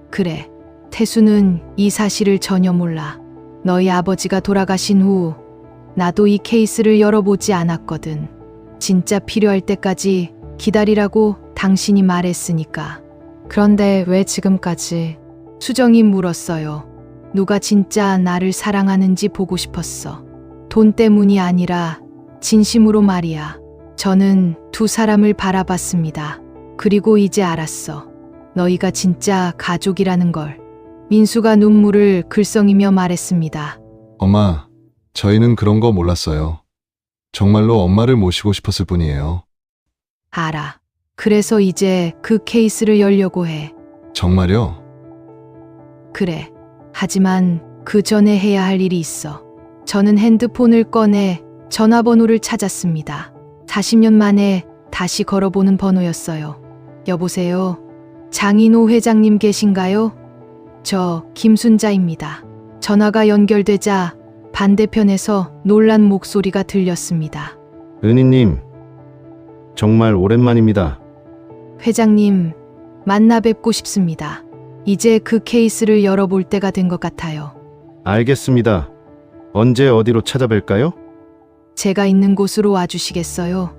그래, 태수는 이 사실을 전혀 몰라. 너희 아버지가 돌아가신 후 나도 이 케이스를 열어보지 않았거든. 진짜 필요할 때까지 기다리라고 당신이 말했으니까. 그런데 왜 지금까지? 수정이 물었어요. 누가 진짜 나를 사랑하는지 보고 싶었어. 돈 때문이 아니라 진심으로 말이야. 저는 두 사람을 바라봤습니다. 그리고 이제 알았어. 너희가 진짜 가족이라는 걸. 민수가 눈물을 글썽이며 말했습니다. 엄마, 저희는 그런 거 몰랐어요. 정말로 엄마를 모시고 싶었을 뿐이에요. 알아. 그래서 이제 그 케이스를 열려고 해. 정말요? 그래. 하지만 그 전에 해야 할 일이 있어. 저는 핸드폰을 꺼내 전화번호를 찾았습니다. 40년 만에 다시 걸어보는 번호였어요. 여보세요? 장인호 회장님 계신가요? 저 김순자입니다. 전화가 연결되자 반대편에서 놀란 목소리가 들렸습니다. 은희님, 정말 오랜만입니다. 회장님, 만나 뵙고 싶습니다. 이제 그 케이스를 열어볼 때가 된 것 같아요. 알겠습니다. 언제 어디로 찾아뵐까요? 제가 있는 곳으로 와주시겠어요?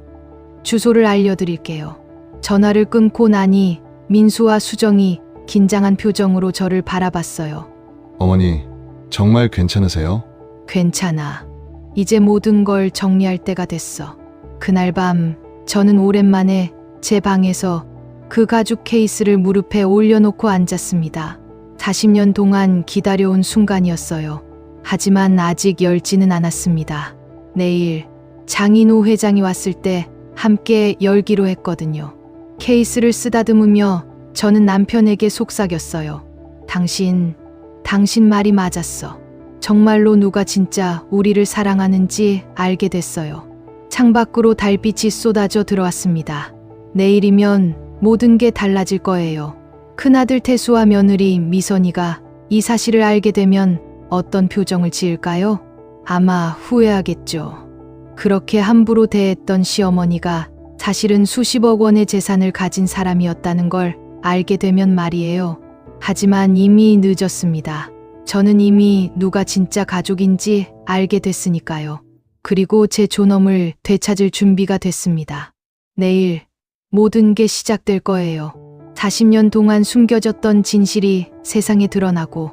주소를 알려드릴게요. 전화를 끊고 나니 민수와 수정이 긴장한 표정으로 저를 바라봤어요. 어머니, 정말 괜찮으세요? 괜찮아. 이제 모든 걸 정리할 때가 됐어. 그날 밤 저는 오랜만에 제 방에서 그 가죽 케이스를 무릎에 올려놓고 앉았습니다. 40년 동안 기다려온 순간이었어요. 하지만 아직 열지는 않았습니다. 내일 장인호 회장이 왔을 때 함께 열기로 했거든요. 케이스를 쓰다듬으며 저는 남편에게 속삭였어요. 당신 말이 맞았어. 정말로 누가 진짜 우리를 사랑하는지 알게 됐어요. 창밖으로 달빛이 쏟아져 들어왔습니다. 내일이면 모든 게 달라질 거예요. 큰아들 태수와 며느리 미선이가 이 사실을 알게 되면 어떤 표정을 지을까요? 아마 후회하겠죠. 그렇게 함부로 대했던 시어머니가 사실은 수십억 원의 재산을 가진 사람이었다는 걸 알게 되면 말이에요. 하지만 이미 늦었습니다. 저는 이미 누가 진짜 가족인지 알게 됐으니까요. 그리고 제 존엄을 되찾을 준비가 됐습니다. 내일 모든 게 시작될 거예요. 40년 동안 숨겨졌던 진실이 세상에 드러나고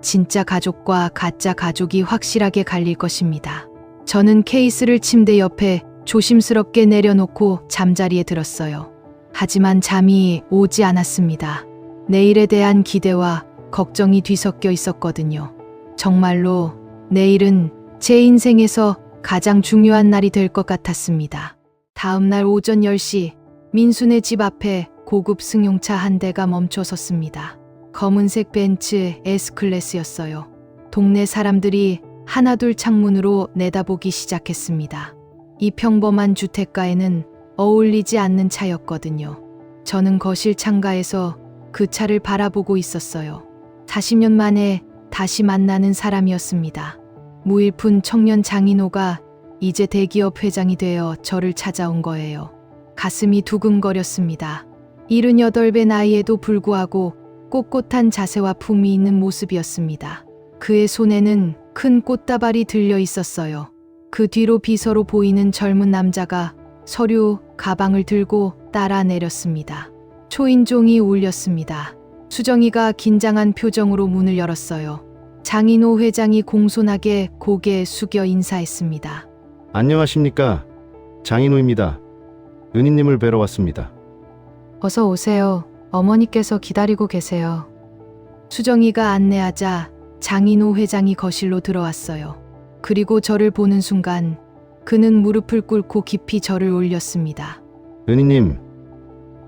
진짜 가족과 가짜 가족이 확실하게 갈릴 것입니다. 저는 케이스를 침대 옆에 조심스럽게 내려놓고 잠자리에 들었어요. 하지만 잠이 오지 않았습니다. 내일에 대한 기대와 걱정이 뒤섞여 있었거든요. 정말로 내일은 제 인생에서 가장 중요한 날이 될 것 같았습니다. 다음 날 오전 10시 민수네 집 앞에 고급 승용차 한 대가 멈춰 섰습니다. 검은색 벤츠 S클래스였어요. 동네 사람들이 하나둘 창문으로 내다보기 시작했습니다. 이 평범한 주택가에는 어울리지 않는 차였거든요. 저는 거실 창가에서 그 차를 바라보고 있었어요. 40년 만에 다시 만나는 사람이었습니다. 무일푼 청년 장인호가 이제 대기업 회장이 되어 저를 찾아온 거예요. 가슴이 두근거렸습니다. 78배 나이에도 불구하고 꼿꼿한 자세와 품이 있는 모습이었습니다. 그의 손에는 큰 꽃다발이 들려 있었어요. 그 뒤로 비서로 보이는 젊은 남자가 서류 가방을 들고 따라 내렸습니다. 초인종이 울렸습니다. 수정이가 긴장한 표정으로 문을 열었어요. 장인호 회장이 공손하게 고개 숙여 인사했습니다. 안녕하십니까? 장인호입니다. 은희님을 뵈러 왔습니다. 어서 오세요. 어머니께서 기다리고 계세요. 수정이가 안내하자 장인호 회장이 거실로 들어왔어요. 그리고 저를 보는 순간 그는 무릎을 꿇고 깊이 저를 올렸습니다. 은희님,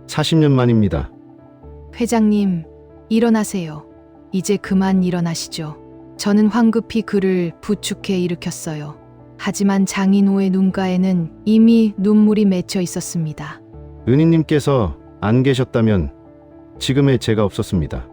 40년 만입니다. 회장님, 일어나세요. 이제 그만 일어나시죠. 저는 황급히 그를 부축해 일으켰어요. 하지만 장인호의 눈가에는 이미 눈물이 맺혀 있었습니다. 은희님께서 안 계셨다면 지금의 제가 없었습니다.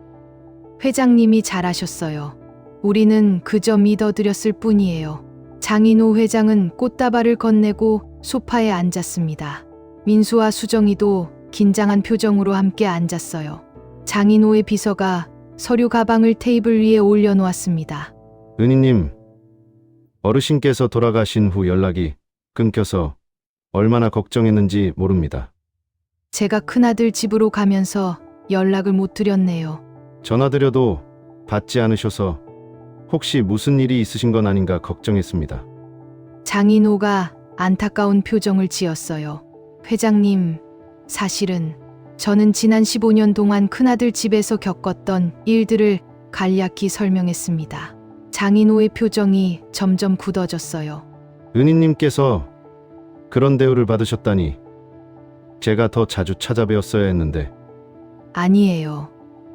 회장님이 잘하셨어요. 우리는 그저 믿어드렸을 뿐이에요. 장인호 회장은 꽃다발을 건네고 소파에 앉았습니다. 민수와 수정이도 긴장한 표정으로 함께 앉았어요. 장인호의 비서가 서류 가방을 테이블 위에 올려놓았습니다. 은희님, 어르신께서 돌아가신 후 연락이 끊겨서 얼마나 걱정했는지 모릅니다. 제가 큰아들 집으로 가면서 연락을 못 드렸네요. 전화드려도 받지 않으셔서 혹시 무슨 일이 있으신 건 아닌가 걱정했습니다. 장인호가 안타까운 표정을 지었어요. 회장님, 사실은 저는 지난 15년 동안 큰아들 집에서 겪었던 일들을 간략히 설명했습니다. 장인호의 표정이 점점 굳어졌어요. 은희님께서 그런 대우를 받으셨다니 제가 더 자주 찾아뵈었어야 했는데. 아니에요.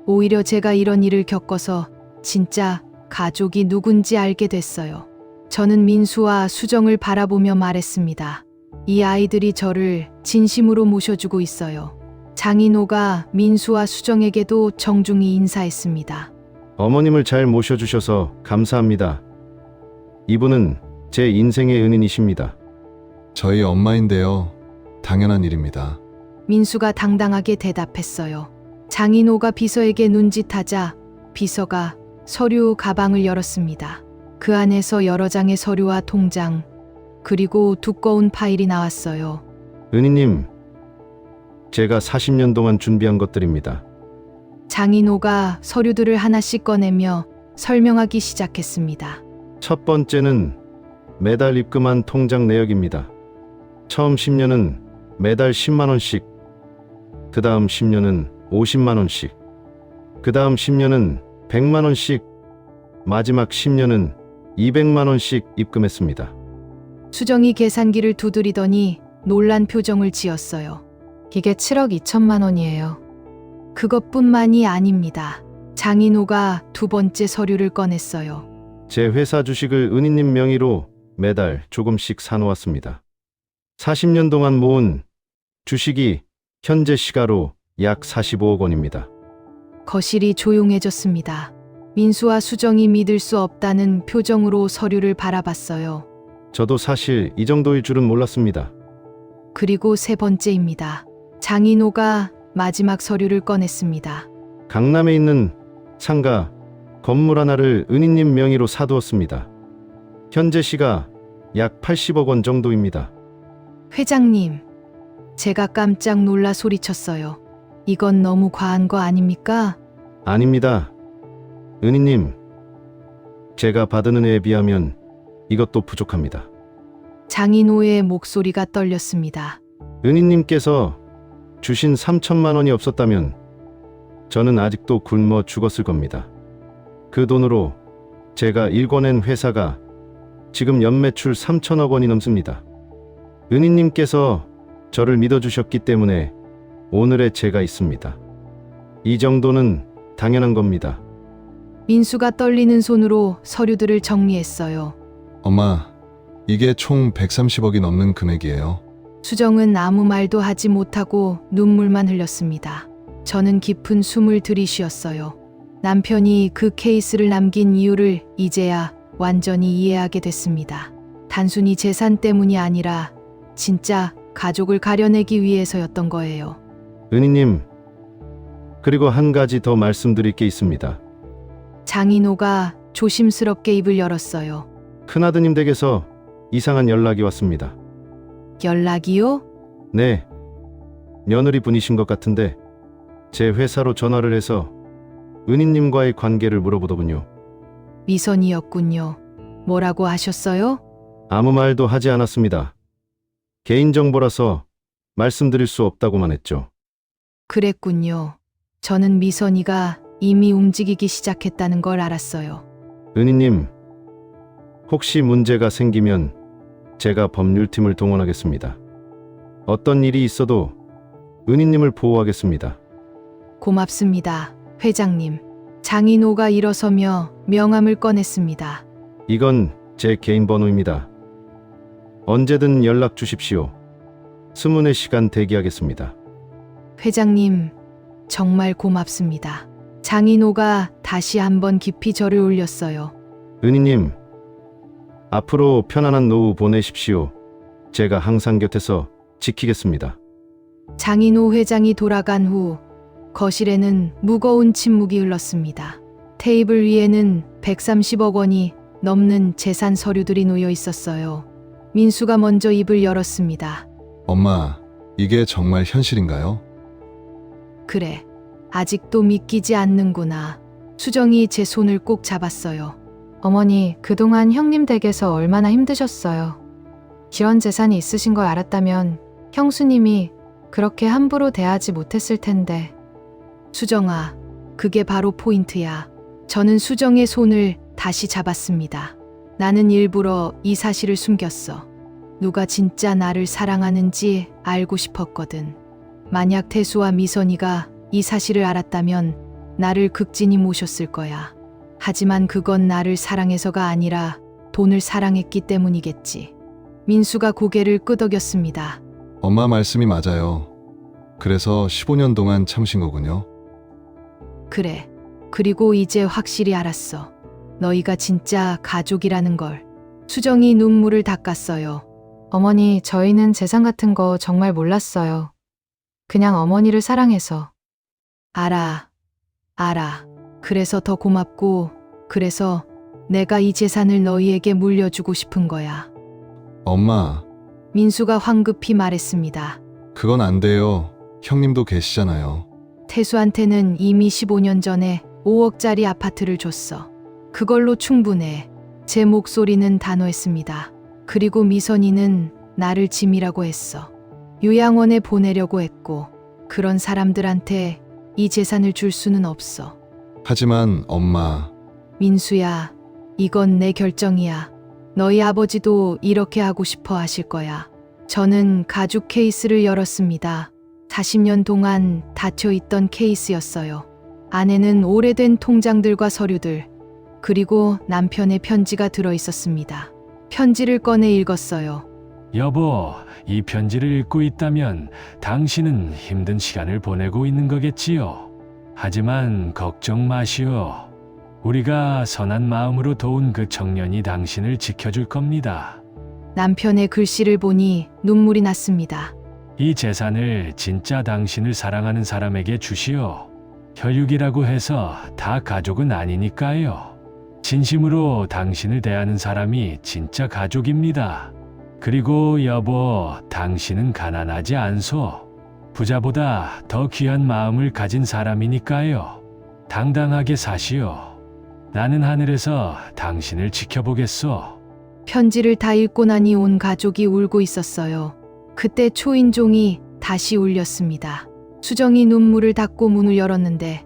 오히려 제가 이런 일을 겪어서 진짜 가족이 누군지 알게 됐어요. 저는 민수와 수정을 바라보며 말했습니다. 이 아이들이 저를 진심으로 모셔주고 있어요. 장인호가 민수와 수정에게도 정중히 인사했습니다. 어머님을 잘 모셔주셔서 감사합니다. 이분은 제 인생의 은인이십니다. 저희 엄마인데요. 당연한 일입니다. 민수가 당당하게 대답했어요. 장인호가 비서에게 눈짓하자 비서가 서류 가방을 열었습니다. 그 안에서 여러 장의 서류와 통장, 그리고 두꺼운 파일이 나왔어요. 은희님, 제가 40년 동안 준비한 것들입니다. 장인호가 서류들을 하나씩 꺼내며 설명하기 시작했습니다. 첫 번째는 매달 입금한 통장 내역입니다. 처음 10년은 매달 10만 원씩, 그 다음 10년은 50만 원씩, 그 다음 10년은 100만 원씩, 마지막 10년은 200만 원씩 입금했습니다. 수정이 계산기를 두드리더니 놀란 표정을 지었어요. 이게 7억 2천만 원이에요. 그것뿐만이 아닙니다. 장인호가 두 번째 서류를 꺼냈어요. 제 회사 주식을 은희님 명의로 매달 조금씩 사놓았습니다. 40년 동안 모은 주식이 현재 시가로 약 45억 원입니다. 거실이 조용해졌습니다. 민수와 수정이 믿을 수 없다는 표정으로 서류를 바라봤어요. 저도 사실 이 정도일 줄은 몰랐습니다. 그리고 세 번째입니다. 장인호가 마지막 서류를 꺼냈습니다. 강남에 있는 상가 건물 하나를 은희님 명의로 사두었습니다. 현재 시가 약 80억 원 정도입니다. 회장님, 제가 깜짝 놀라 소리쳤어요. 이건 너무 과한 거 아닙니까? 아닙니다. 은희님, 제가 받은 은혜에 비하면 이것도 부족합니다. 장인호의 목소리가 떨렸습니다. 은희님께서 주신 3천만 원이 없었다면 저는 아직도 굶어 죽었을 겁니다. 그 돈으로 제가 일궈낸 회사가 지금 연매출 3천억 원이 넘습니다. 은희님께서 저를 믿어주셨기 때문에 오늘의 제가 있습니다. 이 정도는 당연한 겁니다. 민수가 떨리는 손으로 서류들을 정리했어요. 엄마, 이게 총 130억이 넘는 금액이에요. 수정은 아무 말도 하지 못하고 눈물만 흘렸습니다. 저는 깊은 숨을 들이쉬었어요. 남편이 그 케이스를 남긴 이유를 이제야 완전히 이해하게 됐습니다. 단순히 재산 때문이 아니라 진짜 가족을 가려내기 위해서였던 거예요. 은희님, 그리고 한 가지 더 말씀드릴 게 있습니다. 장인호가 조심스럽게 입을 열었어요. 큰아드님 댁에서 이상한 연락이 왔습니다. 연락이요? 네, 며느리 분이신 것 같은데 제 회사로 전화를 해서 은희님과의 관계를 물어보더군요. 미선이었군요. 뭐라고 하셨어요? 아무 말도 하지 않았습니다. 개인정보라서 말씀드릴 수 없다고만 했죠. 그랬군요. 저는 미선이가 이미 움직이기 시작했다는 걸 알았어요. 은희님, 혹시 문제가 생기면 제가 법률팀을 동원하겠습니다. 어떤 일이 있어도 은희님을 보호하겠습니다. 고맙습니다, 회장님. 장인호가 일어서며 명함을 꺼냈습니다. 이건 제 개인 번호입니다. 언제든 연락 주십시오. 24시간 대기하겠습니다. 회장님, 정말 고맙습니다. 장인호가 다시 한번 깊이 절을 올렸어요. 은희님, 앞으로 편안한 노후 보내십시오. 제가 항상 곁에서 지키겠습니다. 장인호 회장이 돌아간 후 거실에는 무거운 침묵이 흘렀습니다. 테이블 위에는 130억 원이 넘는 재산 서류들이 놓여 있었어요. 민수가 먼저 입을 열었습니다. 엄마, 이게 정말 현실인가요? 그래, 아직도 믿기지 않는구나. 수정이 제 손을 꼭 잡았어요. 어머니, 그동안 형님 댁에서 얼마나 힘드셨어요. 이런 재산이 있으신 걸 알았다면 형수님이 그렇게 함부로 대하지 못했을 텐데. 수정아, 그게 바로 포인트야. 저는 수정의 손을 다시 잡았습니다. 나는 일부러 이 사실을 숨겼어. 누가 진짜 나를 사랑하는지 알고 싶었거든. 만약 태수와 미선이가 이 사실을 알았다면 나를 극진히 모셨을 거야. 하지만 그건 나를 사랑해서가 아니라 돈을 사랑했기 때문이겠지. 민수가 고개를 끄덕였습니다. 엄마 말씀이 맞아요. 그래서 15년 동안 참으신 거군요. 그래. 그리고 이제 확실히 알았어. 너희가 진짜 가족이라는 걸. 수정이 눈물을 닦았어요. 어머니, 저희는 재산 같은 거 정말 몰랐어요. 그냥 어머니를 사랑해서. 알아. 그래서 더 고맙고, 그래서 내가 이 재산을 너희에게 물려주고 싶은 거야. 엄마, 민수가 황급히 말했습니다. 그건 안 돼요. 형님도 계시잖아요. 태수한테는 이미 15년 전에 5억짜리 아파트를 줬어. 그걸로 충분해. 제 목소리는 단호했습니다. 그리고 미선이는 나를 짐이라고 했어. 요양원에 보내려고 했고, 그런 사람들한테 이 재산을 줄 수는 없어. 하지만 엄마, 민수야, 이건 내 결정이야. 너희 아버지도 이렇게 하고 싶어 하실 거야. 저는 가죽 케이스를 열었습니다. 40년 동안 닫혀있던 케이스였어요. 안에는 오래된 통장들과 서류들, 그리고 남편의 편지가 들어있었습니다. 편지를 꺼내 읽었어요. 여보, 이 편지를 읽고 있다면 당신은 힘든 시간을 보내고 있는 거겠지요. 하지만 걱정 마시오. 우리가 선한 마음으로 도운 그 청년이 당신을 지켜줄 겁니다. 남편의 글씨를 보니 눈물이 났습니다. 이 재산을 진짜 당신을 사랑하는 사람에게 주시오. 혈육이라고 해서 다 가족은 아니니까요. 진심으로 당신을 대하는 사람이 진짜 가족입니다. 그리고 여보, 당신은 가난하지 않소. 부자보다 더 귀한 마음을 가진 사람이니까요. 당당하게 사시오. 나는 하늘에서 당신을 지켜보겠소. 편지를 다 읽고 나니 온 가족이 울고 있었어요. 그때 초인종이 다시 울렸습니다. 수정이 눈물을 닦고 문을 열었는데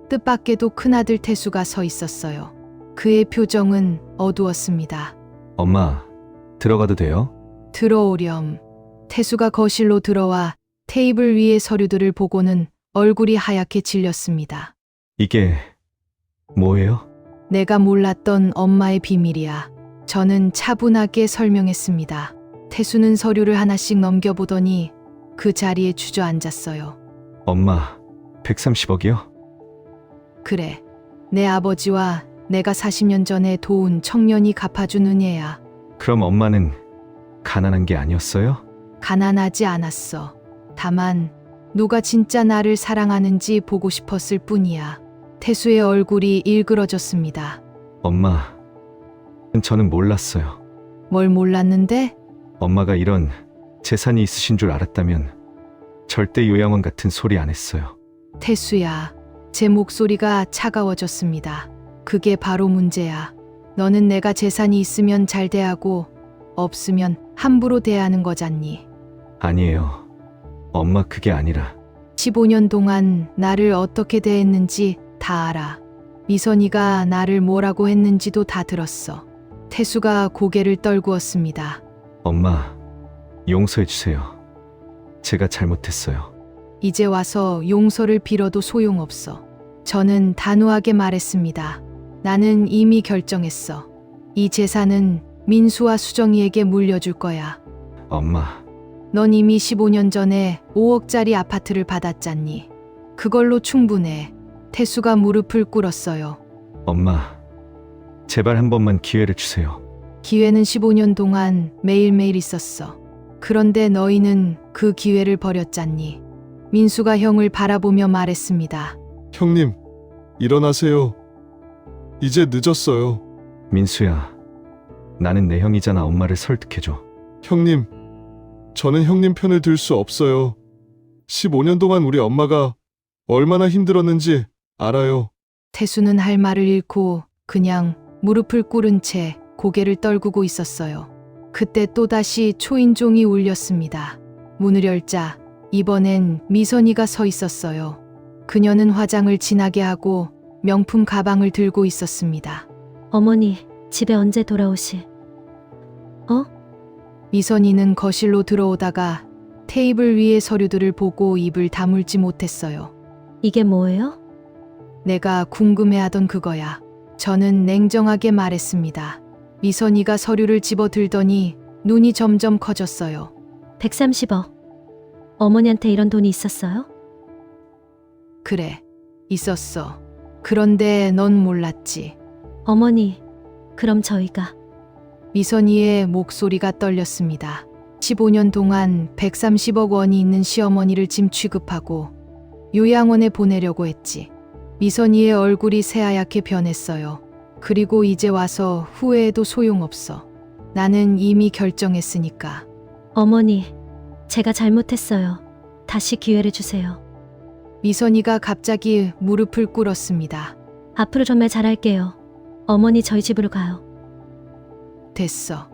뜻밖에도 큰아들 태수가 서 있었어요. 그의 표정은 어두웠습니다. 엄마, 들어가도 돼요? 들어오렴. 태수가 거실로 들어와 테이블 위의 서류들을 보고는 얼굴이 하얗게 질렸습니다. 이게 뭐예요? 내가 몰랐던 엄마의 비밀이야. 저는 차분하게 설명했습니다. 태수는 서류를 하나씩 넘겨보더니 그 자리에 주저앉았어요. 엄마, 130억이요? 그래, 내 아버지와 내가 40년 전에 도운 청년이 갚아준 은혜야. 그럼 엄마는 가난한 게 아니었어요? 가난하지 않았어. 다만 누가 진짜 나를 사랑하는지 보고 싶었을 뿐이야. 태수의 얼굴이 일그러졌습니다. 엄마, 저는 몰랐어요. 뭘 몰랐는데? 엄마가 이런 재산이 있으신 줄 알았다면 절대 요양원 같은 소리 안 했어요. 태수야, 제 목소리가 차가워졌습니다. 그게 바로 문제야. 너는 내가 재산이 있으면 잘 대하고 없으면 함부로 대하는 거잖니. 아니에요. 엄마, 그게 아니라 15년 동안 나를 어떻게 대했는지 다 알아. 미선이가 나를 뭐라고 했는지도 다 들었어. 태수가 고개를 떨구었습니다. 엄마, 용서해 주세요. 제가 잘못했어요. 이제 와서 용서를 빌어도 소용없어. 저는 단호하게 말했습니다. 나는 이미 결정했어. 이 재산은 민수와 수정이에게 물려줄 거야. 엄마, 넌 이미 15년 전에 5억짜리 아파트를 받았잖니. 그걸로 충분해. 태수가 무릎을 꿇었어요. 엄마, 제발 한 번만 기회를 주세요. 기회는 15년 동안 매일매일 있었어. 그런데 너희는 그 기회를 버렸잖니. 민수가 형을 바라보며 말했습니다. 형님, 일어나세요. 이제 늦었어요. 민수야, 나는 내 형이잖아. 엄마를 설득해줘. 형님, 저는 형님 편을 들 수 없어요. 15년 동안 우리 엄마가 얼마나 힘들었는지 알아요. 태수는 할 말을 잃고 그냥 무릎을 꿇은 채 고개를 떨구고 있었어요. 그때 또다시 초인종이 울렸습니다. 문을 열자 이번엔 미선이가 서 있었어요. 그녀는 화장을 진하게 하고 명품 가방을 들고 있었습니다. 어머니, 집에 언제 돌아오시? 미선이는 거실로 들어오다가 테이블 위의 서류들을 보고 입을 다물지 못했어요. 이게 뭐예요? 내가 궁금해하던 그거야. 저는 냉정하게 말했습니다. 미선이가 서류를 집어 들더니 눈이 점점 커졌어요. 130억. 어머니한테 이런 돈이 있었어요? 그래, 있었어. 그런데 넌 몰랐지. 어머니, 그럼 저희가 미선이의 목소리가 떨렸습니다. 15년 동안 130억 원이 있는 시어머니를 짐 취급하고 요양원에 보내려고 했지. 미선이의 얼굴이 새하얗게 변했어요. 그리고 이제 와서 후회해도 소용없어. 나는 이미 결정했으니까. 어머니, 제가 잘못했어요. 다시 기회를 주세요. 미선이가 갑자기 무릎을 꿇었습니다. 앞으로 정말 잘할게요. 어머니 저희 집으로 가요. 됐어.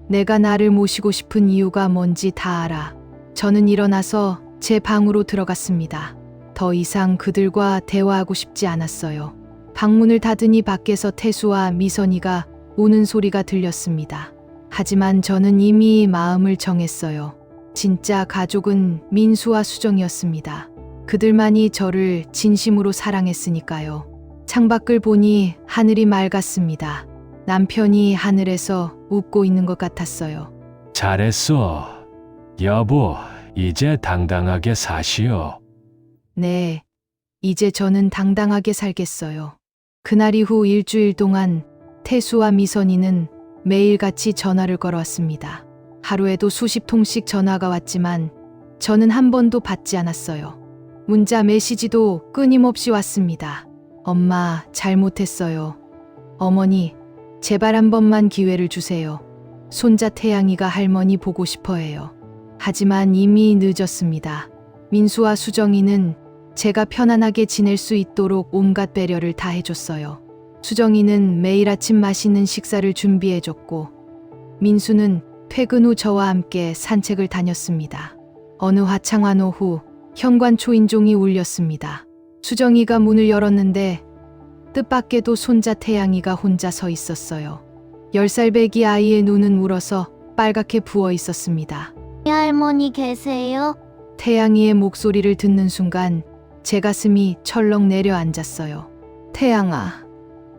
내가 나를 모시고 싶은 이유가 뭔지 다 알아. 저는 일어나서 제 방으로 들어갔습니다. 더 이상 그들과 대화하고 싶지 않았어요. 방문을 닫으니 밖에서 태수와 미선이가 우는 소리가 들렸습니다. 하지만 저는 이미 마음을 정했어요. 진짜 가족은 민수와 수정이었습니다. 그들만이 저를 진심으로 사랑했으니까요. 창밖을 보니 하늘이 맑았습니다. 남편이 하늘에서 웃고 있는 것 같았어요. 잘했어. 여보, 이제 당당하게 사시오. 네, 이제 저는 당당하게 살겠어요. 그날 이후 일주일 동안 태수와 미선이는 매일같이 전화를 걸어왔습니다. 하루에도 수십 통씩 전화가 왔지만 저는 한 번도 받지 않았어요. 문자 메시지도 끊임없이 왔습니다. 엄마, 잘못했어요. 어머니, 제발 한 번만 기회를 주세요. 손자 태양이가 할머니 보고 싶어 해요. 하지만 이미 늦었습니다. 민수와 수정이는 제가 편안하게 지낼 수 있도록 온갖 배려를 다 해줬어요. 수정이는 매일 아침 맛있는 식사를 준비해줬고, 민수는 퇴근 후 저와 함께 산책을 다녔습니다. 어느 화창한 오후, 현관 초인종이 울렸습니다. 수정이가 문을 열었는데 뜻밖에도 손자 태양이가 혼자 서 있었어요. 10살 배기 아이의 눈은 울어서 빨갛게 부어 있었습니다. 할머니 계세요? 태양이의 목소리를 듣는 순간 제 가슴이 철렁 내려앉았어요. 태양아.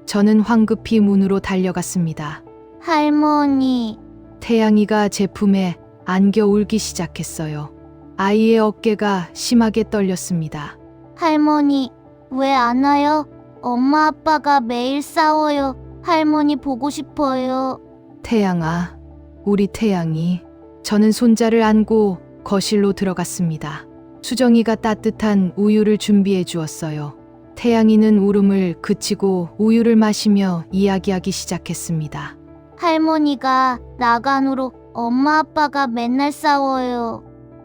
저는 황급히 문으로 달려갔습니다. 할머니, 태양이가 제 품에 안겨 울기 시작했어요. 아이의 어깨가 심하게 떨렸습니다. 할머니, 왜 안 와요? 엄마 아빠가 매일 싸워요. 할머니 보고 싶어요. 태양아, 우리 태양이. 저는 손자를 안고 거실로 들어갔습니다. 수정이가 따뜻한 우유를 준비해 주었어요. 태양이는 울음을 그치고 우유를 마시며 이야기하기 시작했습니다. 할머니가 나간 후로 엄마 아빠가 맨날 싸워요.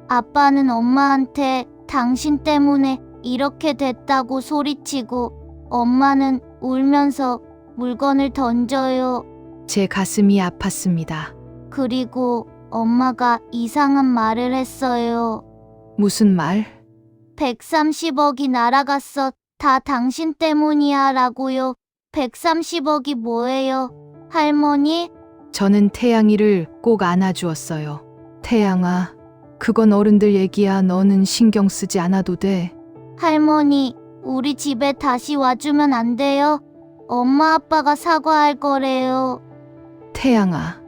아빠는 엄마한테 당신 때문에 이렇게 됐다고 소리치고 엄마는 울면서 물건을 던져요. 제 가슴이 아팠습니다. 그리고 엄마가 이상한 말을 했어요. 무슨 말? 130억이 날아갔어. 다 당신 때문이야 라고요. 130억이 뭐예요? 할머니? 저는 태양이를 꼭 안아주었어요. 태양아, 그건 어른들 얘기야. 너는 신경 쓰지 않아도 돼. 할머니, 우리 집에 다시 와주면 안 돼요? 엄마 아빠가 사과할 거래요. 태양아,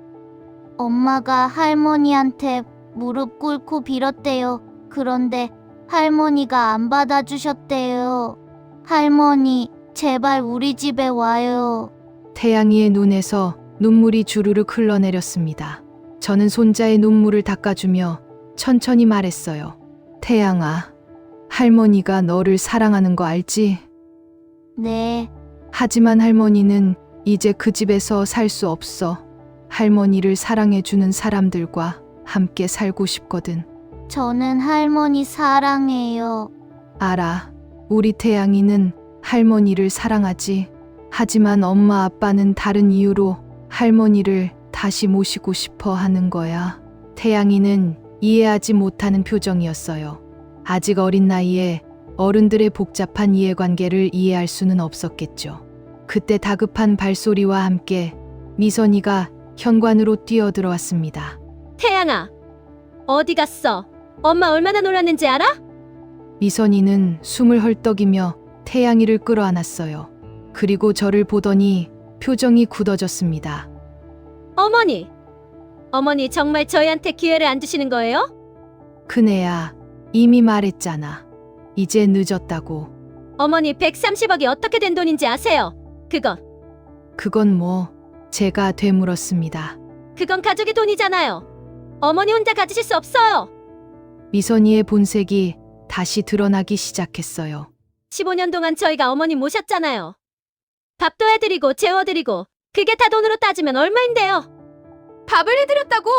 엄마가 할머니한테 무릎 꿇고 빌었대요. 그런데 할머니가 안 받아주셨대요. 할머니, 제발 우리 집에 와요. 태양이의 눈에서 눈물이 주르륵 흘러내렸습니다. 저는 손자의 눈물을 닦아주며 천천히 말했어요. 태양아, 할머니가 너를 사랑하는 거 알지? 네, 하지만 할머니는 이제 그 집에서 살 수 없어. 할머니를 사랑해주는 사람들과 함께 살고 싶거든. 저는 할머니 사랑해요. 알아. 우리 태양이는 할머니를 사랑하지. 하지만 엄마 아빠는 다른 이유로 할머니를 다시 모시고 싶어 하는 거야. 태양이는 이해하지 못하는 표정이었어요. 아직 어린 나이에 어른들의 복잡한 이해관계를 이해할 수는 없었겠죠. 그때 다급한 발소리와 함께 미선이가 현관으로 뛰어들어왔습니다. 태양아, 어디 갔어? 엄마 얼마나 놀랐는지 알아? 미선이는 숨을 헐떡이며 태양이를 끌어안았어요. 그리고 저를 보더니 표정이 굳어졌습니다. 어머니! 어머니 정말 저희한테 기회를 안 주시는 거예요? 큰애야, 이미 말했잖아. 이제 늦었다고. 어머니 130억이 어떻게 된 돈인지 아세요? 그건 뭐 제가 되물었습니다. 그건 가족의 돈이잖아요. 어머니 혼자 가지실 수 없어요. 미선이의 본색이 다시 드러나기 시작했어요. 15년 동안 저희가 어머니 모셨잖아요. 밥도 해드리고 재워드리고 그게 다 돈으로 따지면 얼마인데요? 밥을 해드렸다고!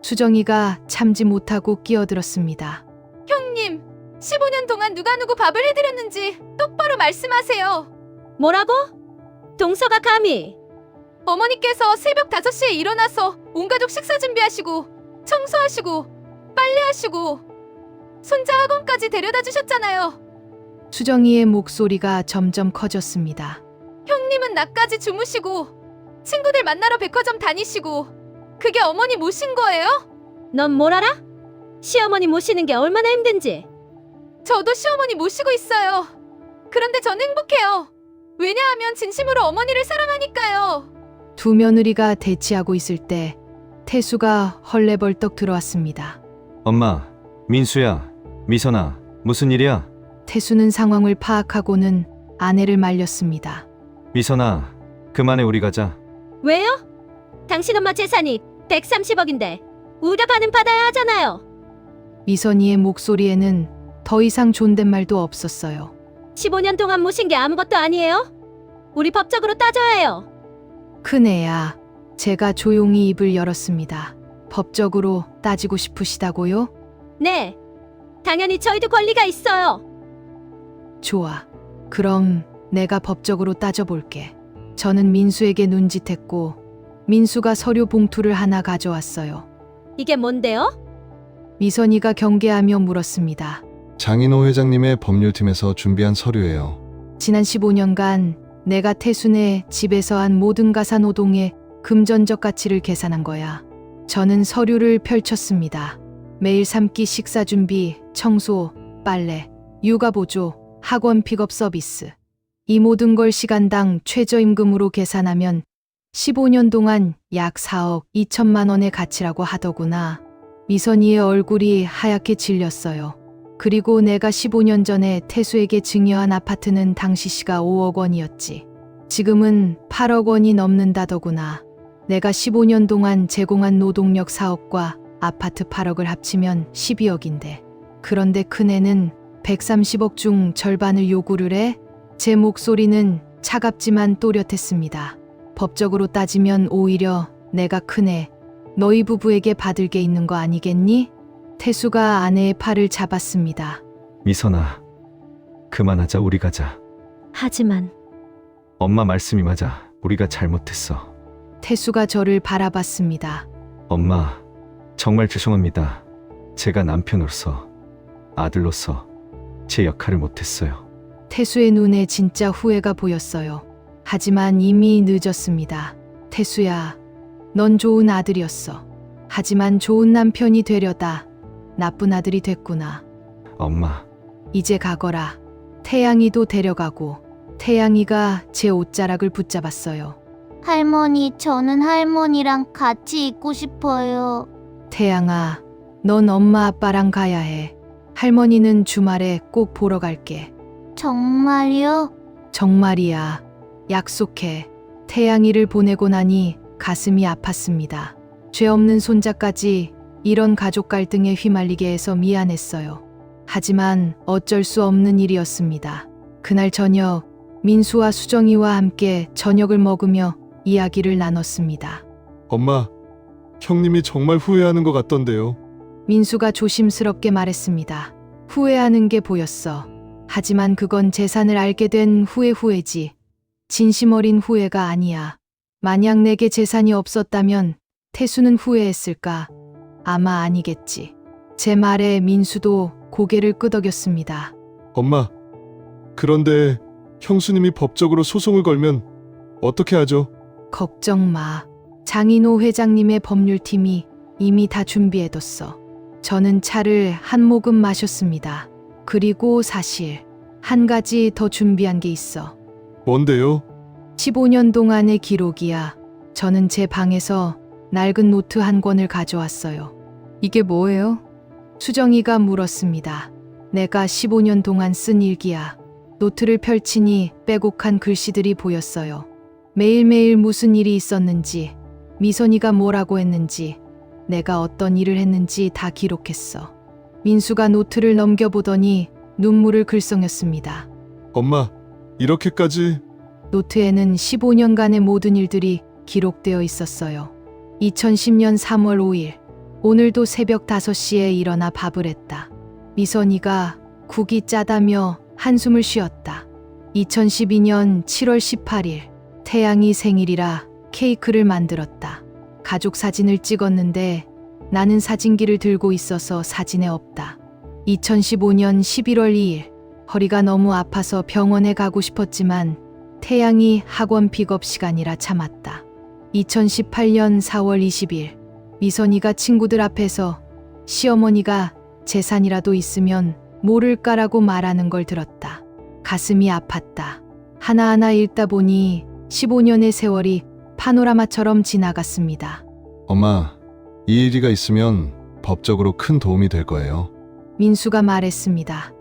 수정이가 참지 못하고 끼어들었습니다. 형님, 15년 동안 누가 누구 밥을 해드렸는지 똑바로 말씀하세요. 뭐라고? 동서가 감히? 어머니께서 새벽 5시에 일어나서 온 가족 식사 준비하시고 청소하시고 빨래하시고 손자 학원까지 데려다 주셨잖아요. 수정이의 목소리가 점점 커졌습니다. 형님은 낮까지 주무시고 친구들 만나러 백화점 다니시고 그게 어머니 모신 거예요? 넌 뭘 알아? 시어머니 모시는 게 얼마나 힘든지. 저도 시어머니 모시고 있어요. 그런데 전 행복해요. 왜냐하면 진심으로 어머니를 사랑하니까요. 두 며느리가 대치하고 있을 때 태수가 헐레벌떡 들어왔습니다. 엄마, 민수야, 미선아, 무슨 일이야? 태수는 상황을 파악하고는 아내를 말렸습니다. 미선아, 그만해 우리 가자. 왜요? 당신 엄마 재산이 130억인데 우리가 반은 받아야 하잖아요. 미선이의 목소리에는 더 이상 존댓말도 없었어요. 15년 동안 모신 게 아무것도 아니에요? 우리 법적으로 따져야 해요. 큰애야, 제가 조용히 입을 열었습니다. 법적으로 따지고 싶으시다고요? 네. 당연히 저희도 권리가 있어요. 좋아. 그럼 내가 법적으로 따져볼게. 저는 민수에게 눈짓했고 민수가 서류 봉투를 하나 가져왔어요. 이게 뭔데요? 미선이가 경계하며 물었습니다. 장인호 회장님의 법률팀에서 준비한 서류예요. 지난 15년간 내가 태순의 집에서 한 모든 가사 노동의 금전적 가치를 계산한 거야. 저는 서류를 펼쳤습니다. 매일 3끼 식사 준비, 청소, 빨래, 육아 보조, 학원 픽업 서비스. 이 모든 걸 시간당 최저임금으로 계산하면 15년 동안 약 4억 2천만 원의 가치라고 하더구나. 미선이의 얼굴이 하얗게 질렸어요. 그리고 내가 15년 전에 태수에게 증여한 아파트는 당시 시가 5억 원이었지. 지금은 8억 원이 넘는다더구나. 내가 15년 동안 제공한 노동력 4억과 아파트 8억을 합치면 12억인데. 그런데 큰애는 130억 중 절반을 요구를 해? 제 목소리는 차갑지만 또렷했습니다. 법적으로 따지면 오히려 내가 큰애, 너희 부부에게 받을 게 있는 거 아니겠니? 태수가 아내의 팔을 잡았습니다. 미선아, 그만하자. 우리 가자. 하지만 엄마 말씀이 맞아. 우리가 잘못했어. 태수가 저를 바라봤습니다. 엄마, 정말 죄송합니다. 제가 남편으로서, 아들로서 제 역할을 못했어요. 태수의 눈에 진짜 후회가 보였어요. 하지만 이미 늦었습니다. 태수야, 넌 좋은 아들이었어. 하지만 좋은 남편이 되려다 나쁜 아들이 됐구나. 엄마, 이제 가거라. 태양이도 데려가고. 태양이가 제 옷자락을 붙잡았어요. 할머니, 저는 할머니랑 같이 있고 싶어요. 태양아, 넌 엄마 아빠랑 가야 해. 할머니는 주말에 꼭 보러 갈게. 정말요? 정말이야. 약속해. 태양이를 보내고 나니 가슴이 아팠습니다. 죄 없는 손자까지 이런 가족 갈등에 휘말리게 해서 미안했어요. 하지만 어쩔 수 없는 일이었습니다. 그날 저녁 민수와 수정이와 함께 저녁을 먹으며 이야기를 나눴습니다. 엄마, 형님이 정말 후회하는 것 같던데요. 민수가 조심스럽게 말했습니다. 후회하는 게 보였어. 하지만 그건 재산을 알게 된 후회지. 진심 어린 후회가 아니야. 만약 내게 재산이 없었다면 태수는 후회했을까? 아마 아니겠지. 제 말에 민수도 고개를 끄덕였습니다. 엄마, 그런데 형수님이 법적으로 소송을 걸면 어떻게 하죠? 걱정 마. 장인호 회장님의 법률팀이 이미 다 준비해뒀어. 저는 차를 한 모금 마셨습니다. 그리고 사실 한 가지 더 준비한 게 있어. 뭔데요? 15년 동안의 기록이야. 저는 제 방에서 낡은 노트 한 권을 가져왔어요. 이게 뭐예요? 수정이가 물었습니다. 내가 15년 동안 쓴 일기야. 노트를 펼치니 빼곡한 글씨들이 보였어요. 매일매일 무슨 일이 있었는지, 미선이가 뭐라고 했는지, 내가 어떤 일을 했는지 다 기록했어. 민수가 노트를 넘겨보더니 눈물을 글썽였습니다. 엄마, 이렇게까지... 노트에는 15년간의 모든 일들이 기록되어 있었어요. 2010년 3월 5일, 오늘도 새벽 5시에 일어나 밥을 했다. 미선이가 국이 짜다며 한숨을 쉬었다. 2012년 7월 18일, 태양이 생일이라 케이크를 만들었다. 가족 사진을 찍었는데 나는 사진기를 들고 있어서 사진에 없다. 2015년 11월 2일, 허리가 너무 아파서 병원에 가고 싶었지만 태양이 학원 픽업 시간이라 참았다. 2018년 4월 20일, 미선이가 친구들 앞에서 시어머니가 재산이라도 있으면 모를까라고 말하는 걸 들었다. 가슴이 아팠다. 하나하나 읽다 보니 15년의 세월이 파노라마처럼 지나갔습니다. 엄마, 이 일기가 있으면 법적으로 큰 도움이 될 거예요. 민수가 말했습니다.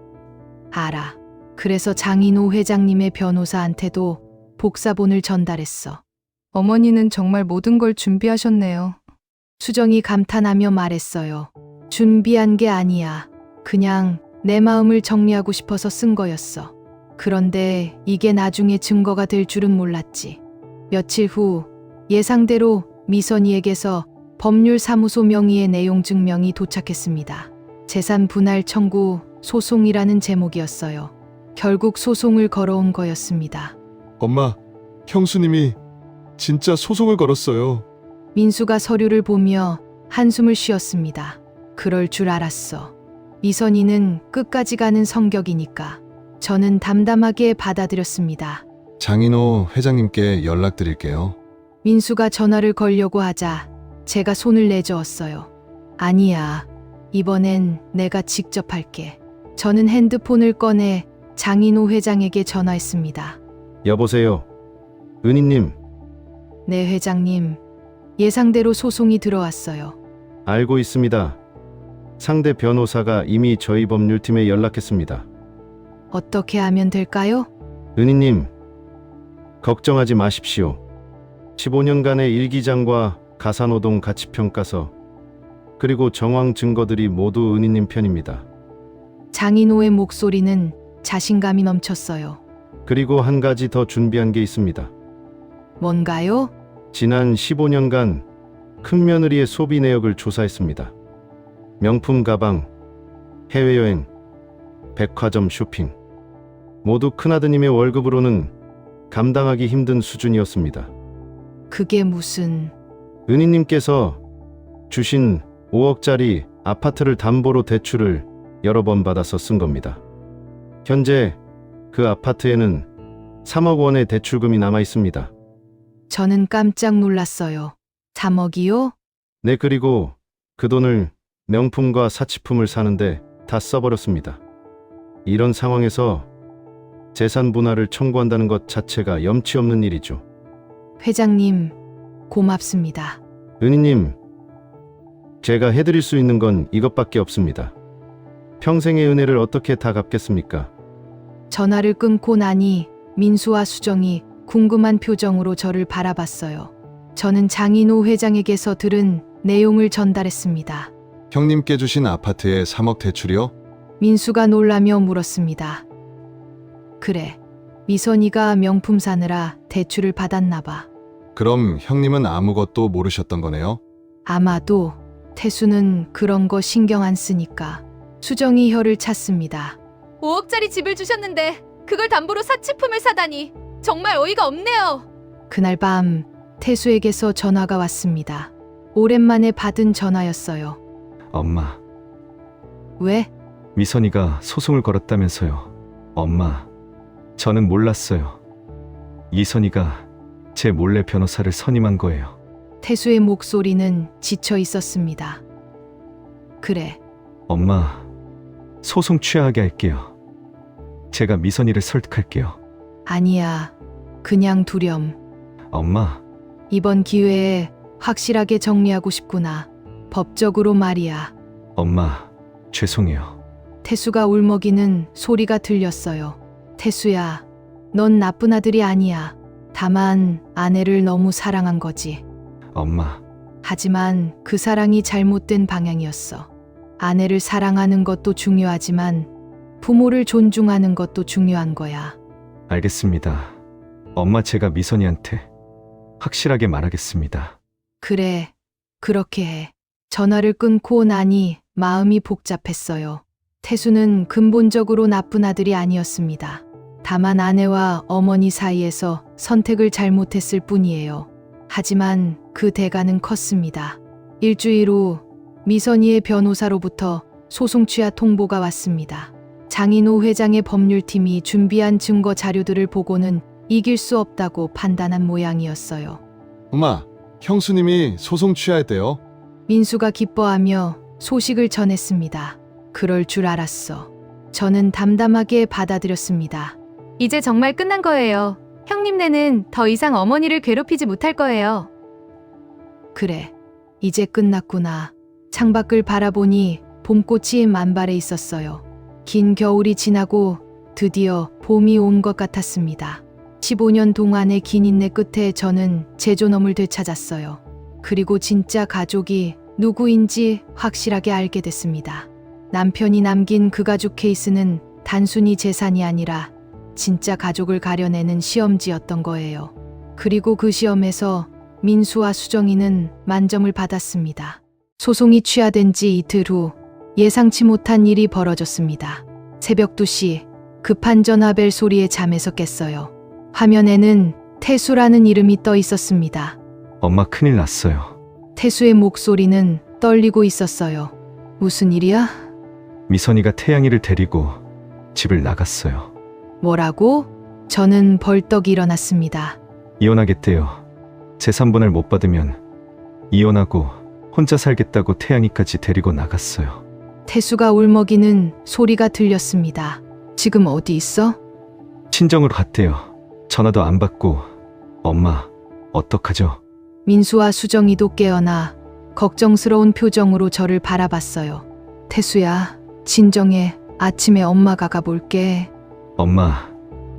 알아. 그래서 장인호 회장님의 변호사한테도 복사본을 전달했어. 어머니는 정말 모든 걸 준비하셨네요. 수정이 감탄하며 말했어요. 준비한 게 아니야. 그냥 내 마음을 정리하고 싶어서 쓴 거였어. 그런데 이게 나중에 증거가 될 줄은 몰랐지. 며칠 후 예상대로 미선이에게서 법률사무소 명의의 내용 증명이 도착했습니다. 재산 분할 청구 소송이라는 제목이었어요. 결국 소송을 걸어온 거였습니다. 엄마, 형수님이 진짜 소송을 걸었어요. 민수가 서류를 보며 한숨을 쉬었습니다. 그럴 줄 알았어. 미선이는 끝까지 가는 성격이니까. 저는 담담하게 받아들였습니다. 장인호 회장님께 연락드릴게요. 민수가 전화를 걸려고 하자 제가 손을 내저었어요. 아니야. 이번엔 내가 직접 할게. 저는 핸드폰을 꺼내 장인호 회장에게 전화했습니다. 여보세요. 은희님, 네, 회장님. 예상대로 소송이 들어왔어요. 알고 있습니다. 상대 변호사가 이미 저희 법률팀에 연락했습니다. 어떻게 하면 될까요? 은희님, 걱정하지 마십시오. 15년간의 일기장과 가사노동 가치평가서, 그리고 정황 증거들이 모두 은희님 편입니다. 장인호의 목소리는 자신감이 넘쳤어요. 그리고 한 가지 더 준비한 게 있습니다. 뭔가요? 지난 15년간 큰며느리의 소비 내역을 조사했습니다. 명품 가방, 해외여행, 백화점 쇼핑, 모두 큰아드님의 월급으로는 감당하기 힘든 수준이었습니다. 그게 무슨... 은희님께서 주신 5억짜리 아파트를 담보로 대출을 여러 번 받아서 쓴 겁니다. 현재 그 아파트에는 3억 원의 대출금이 남아 있습니다. 저는 깜짝 놀랐어요. 3억이요? 네, 그리고 그 돈을 명품과 사치품을 사는데 다 써버렸습니다. 이런 상황에서 재산 분할을 청구한다는 것 자체가 염치 없는 일이죠. 회장님, 고맙습니다. 은희님, 제가 해드릴 수 있는 건 이것밖에 없습니다. 평생의 은혜를 어떻게 다 갚겠습니까? 전화를 끊고 나니 민수와 수정이 궁금한 표정으로 저를 바라봤어요. 저는 장인호 회장에게서 들은 내용을 전달했습니다. 형님께 주신 아파트에 3억 대출이요? 민수가 놀라며 물었습니다. 그래, 미선이가 명품 사느라 대출을 받았나 봐. 그럼 형님은 아무것도 모르셨던 거네요? 아마도 태수는 그런 거 신경 안 쓰니까. 수정이 혀를 찼습니다. 5억짜리 집을 주셨는데 그걸 담보로 사치품을 사다니 정말 어이가 없네요. 그날 밤 태수에게서 전화가 왔습니다. 오랜만에 받은 전화였어요. 엄마, 왜? 미선이가 소송을 걸었다면서요. 엄마, 저는 몰랐어요. 이선이가 제 몰래 변호사를 선임한 거예요. 태수의 목소리는 지쳐 있었습니다. 그래, 엄마, 소송 취하하게 할게요. 제가 미선이를 설득할게요. 아니야. 그냥 두렴. 엄마, 이번 기회에 확실하게 정리하고 싶구나. 법적으로 말이야. 엄마, 죄송해요. 태수가 울먹이는 소리가 들렸어요. 태수야, 넌 나쁜 아들이 아니야. 다만 아내를 너무 사랑한 거지. 엄마, 하지만 그 사랑이 잘못된 방향이었어. 아내를 사랑하는 것도 중요하지만 부모를 존중하는 것도 중요한 거야. 알겠습니다. 엄마, 제가 미선이한테 확실하게 말하겠습니다. 그래, 그렇게 해. 전화를 끊고 나니 마음이 복잡했어요. 태수는 근본적으로 나쁜 아들이 아니었습니다. 다만 아내와 어머니 사이에서 선택을 잘못했을 뿐이에요. 하지만 그 대가는 컸습니다. 일주일 후 미선이의 변호사로부터 소송 취하 통보가 왔습니다. 장인호 회장의 법률팀이 준비한 증거 자료들을 보고는 이길 수 없다고 판단한 모양이었어요. 엄마, 형수님이 소송 취하했대요. 민수가 기뻐하며 소식을 전했습니다. 그럴 줄 알았어. 저는 담담하게 받아들였습니다. 이제 정말 끝난 거예요. 형님네는 더 이상 어머니를 괴롭히지 못할 거예요. 그래, 이제 끝났구나. 창밖을 바라보니 봄꽃이 만발해 있었어요. 긴 겨울이 지나고 드디어 봄이 온 것 같았습니다. 15년 동안의 긴 인내 끝에 저는 제 존엄을 되찾았어요. 그리고 진짜 가족이 누구인지 확실하게 알게 됐습니다. 남편이 남긴 그 가죽 케이스는 단순히 재산이 아니라 진짜 가족을 가려내는 시험지였던 거예요. 그리고 그 시험에서 민수와 수정이는 만점을 받았습니다. 소송이 취하된 지 이틀 후 예상치 못한 일이 벌어졌습니다. 새벽 2시 급한 전화벨 소리에 잠에서 깼어요. 화면에는 태수라는 이름이 떠 있었습니다. 엄마 큰일 났어요. 태수의 목소리는 떨리고 있었어요. 무슨 일이야? 미선이가 태양이를 데리고 집을 나갔어요. 뭐라고? 저는 벌떡 일어났습니다. 이혼하겠대요. 재산분할 못 받으면 이혼하고 혼자 살겠다고 태양이까지 데리고 나갔어요. 태수가 울먹이는 소리가 들렸습니다. 지금 어디 있어? 친정으로 갔대요. 전화도 안 받고. 엄마, 어떡하죠? 민수와 수정이도 깨어나 걱정스러운 표정으로 저를 바라봤어요. 태수야, 진정해. 아침에 엄마가 가볼게. 엄마,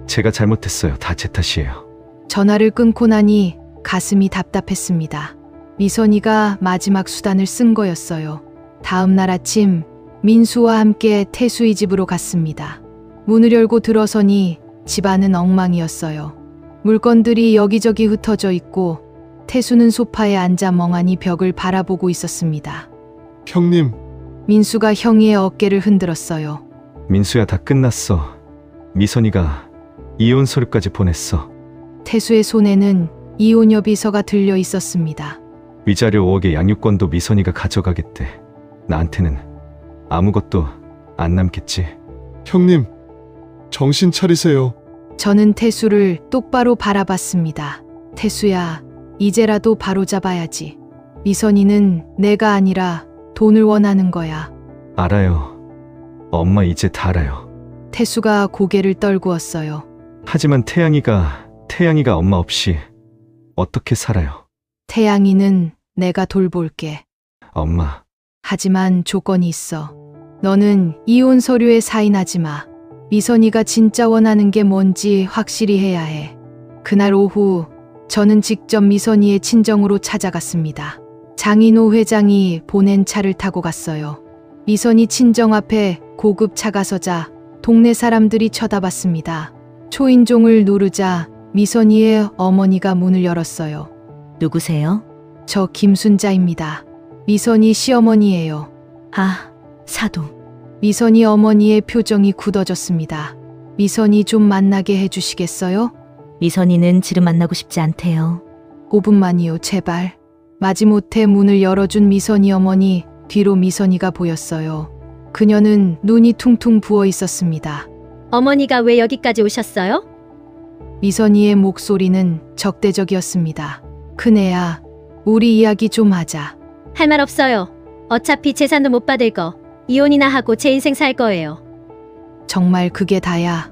제가 잘못했어요. 다 제 탓이에요. 전화를 끊고 나니 가슴이 답답했습니다. 미선이가 마지막 수단을 쓴 거였어요. 다음 날 아침 민수와 함께 태수의 집으로 갔습니다. 문을 열고 들어서니 집안은 엉망이었어요. 물건들이 여기저기 흩어져 있고 태수는 소파에 앉아 멍하니 벽을 바라보고 있었습니다. 형님, 민수가 형이의 어깨를 흔들었어요. 민수야, 다 끝났어. 미선이가 이혼 서류까지 보냈어. 태수의 손에는 이혼 협의서가 들려 있었습니다. 위자료 5억의 양육권도 미선이가 가져가겠대. 나한테는 아무것도 안 남겠지. 형님, 정신 차리세요. 저는 태수를 똑바로 바라봤습니다. 태수야, 이제라도 바로잡아야지. 미선이는 내가 아니라 돈을 원하는 거야. 알아요. 엄마 이제 다 알아요. 태수가 고개를 떨구었어요. 하지만 태양이가 엄마 없이 어떻게 살아요? 태양이는 내가 돌볼게. 엄마, 하지만 조건이 있어. 너는 이혼 서류에 사인하지 마. 미선이가 진짜 원하는 게 뭔지 확실히 해야 해. 그날 오후 저는 직접 미선이의 친정으로 찾아갔습니다. 장인호 회장이 보낸 차를 타고 갔어요. 미선이 친정 앞에 고급 차가 서자 동네 사람들이 쳐다봤습니다. 초인종을 누르자 미선이의 어머니가 문을 열었어요. 누구세요? 저 김순자입니다. 미선이 시어머니예요. 아, 사돈. 미선이 어머니의 표정이 굳어졌습니다. 미선이 좀 만나게 해주시겠어요? 미선이는 지금 만나고 싶지 않대요. 5분만이요, 제발. 마지못해 문을 열어준 미선이 어머니, 뒤로 미선이가 보였어요. 그녀는 눈이 퉁퉁 부어 있었습니다. 어머니가 왜 여기까지 오셨어요? 미선이의 목소리는 적대적이었습니다. 큰애야, 우리 이야기 좀 하자. 할 말 없어요. 어차피 재산도 못 받을 거. 이혼이나 하고 제 인생 살 거예요. 정말 그게 다야.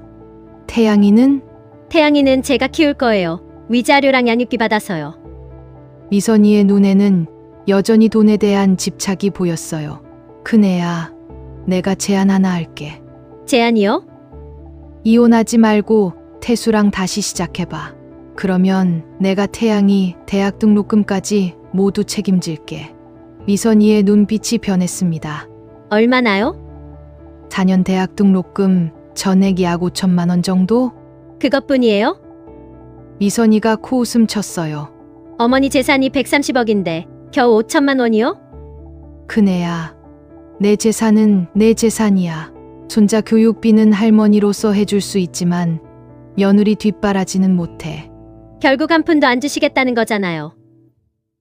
태양이는? 태양이는 제가 키울 거예요. 위자료랑 양육비 받아서요. 미선이의 눈에는 여전히 돈에 대한 집착이 보였어요. 큰애야, 내가 제안 하나 할게. 제안이요? 이혼하지 말고 태수랑 다시 시작해봐. 그러면 내가 태양이 대학 등록금까지 모두 책임질게. 미선이의 눈빛이 변했습니다. 얼마나요? 4년 대학 등록금, 전액 약 5천만 원 정도? 그것뿐이에요? 미선이가 코웃음 쳤어요. 어머니 재산이 130억인데 겨우 5천만 원이요? 큰애야, 내 재산은 내 재산이야. 손자 교육비는 할머니로서 해줄 수 있지만 며느리 뒷바라지는 못해. 결국 한 푼도 안 주시겠다는 거잖아요.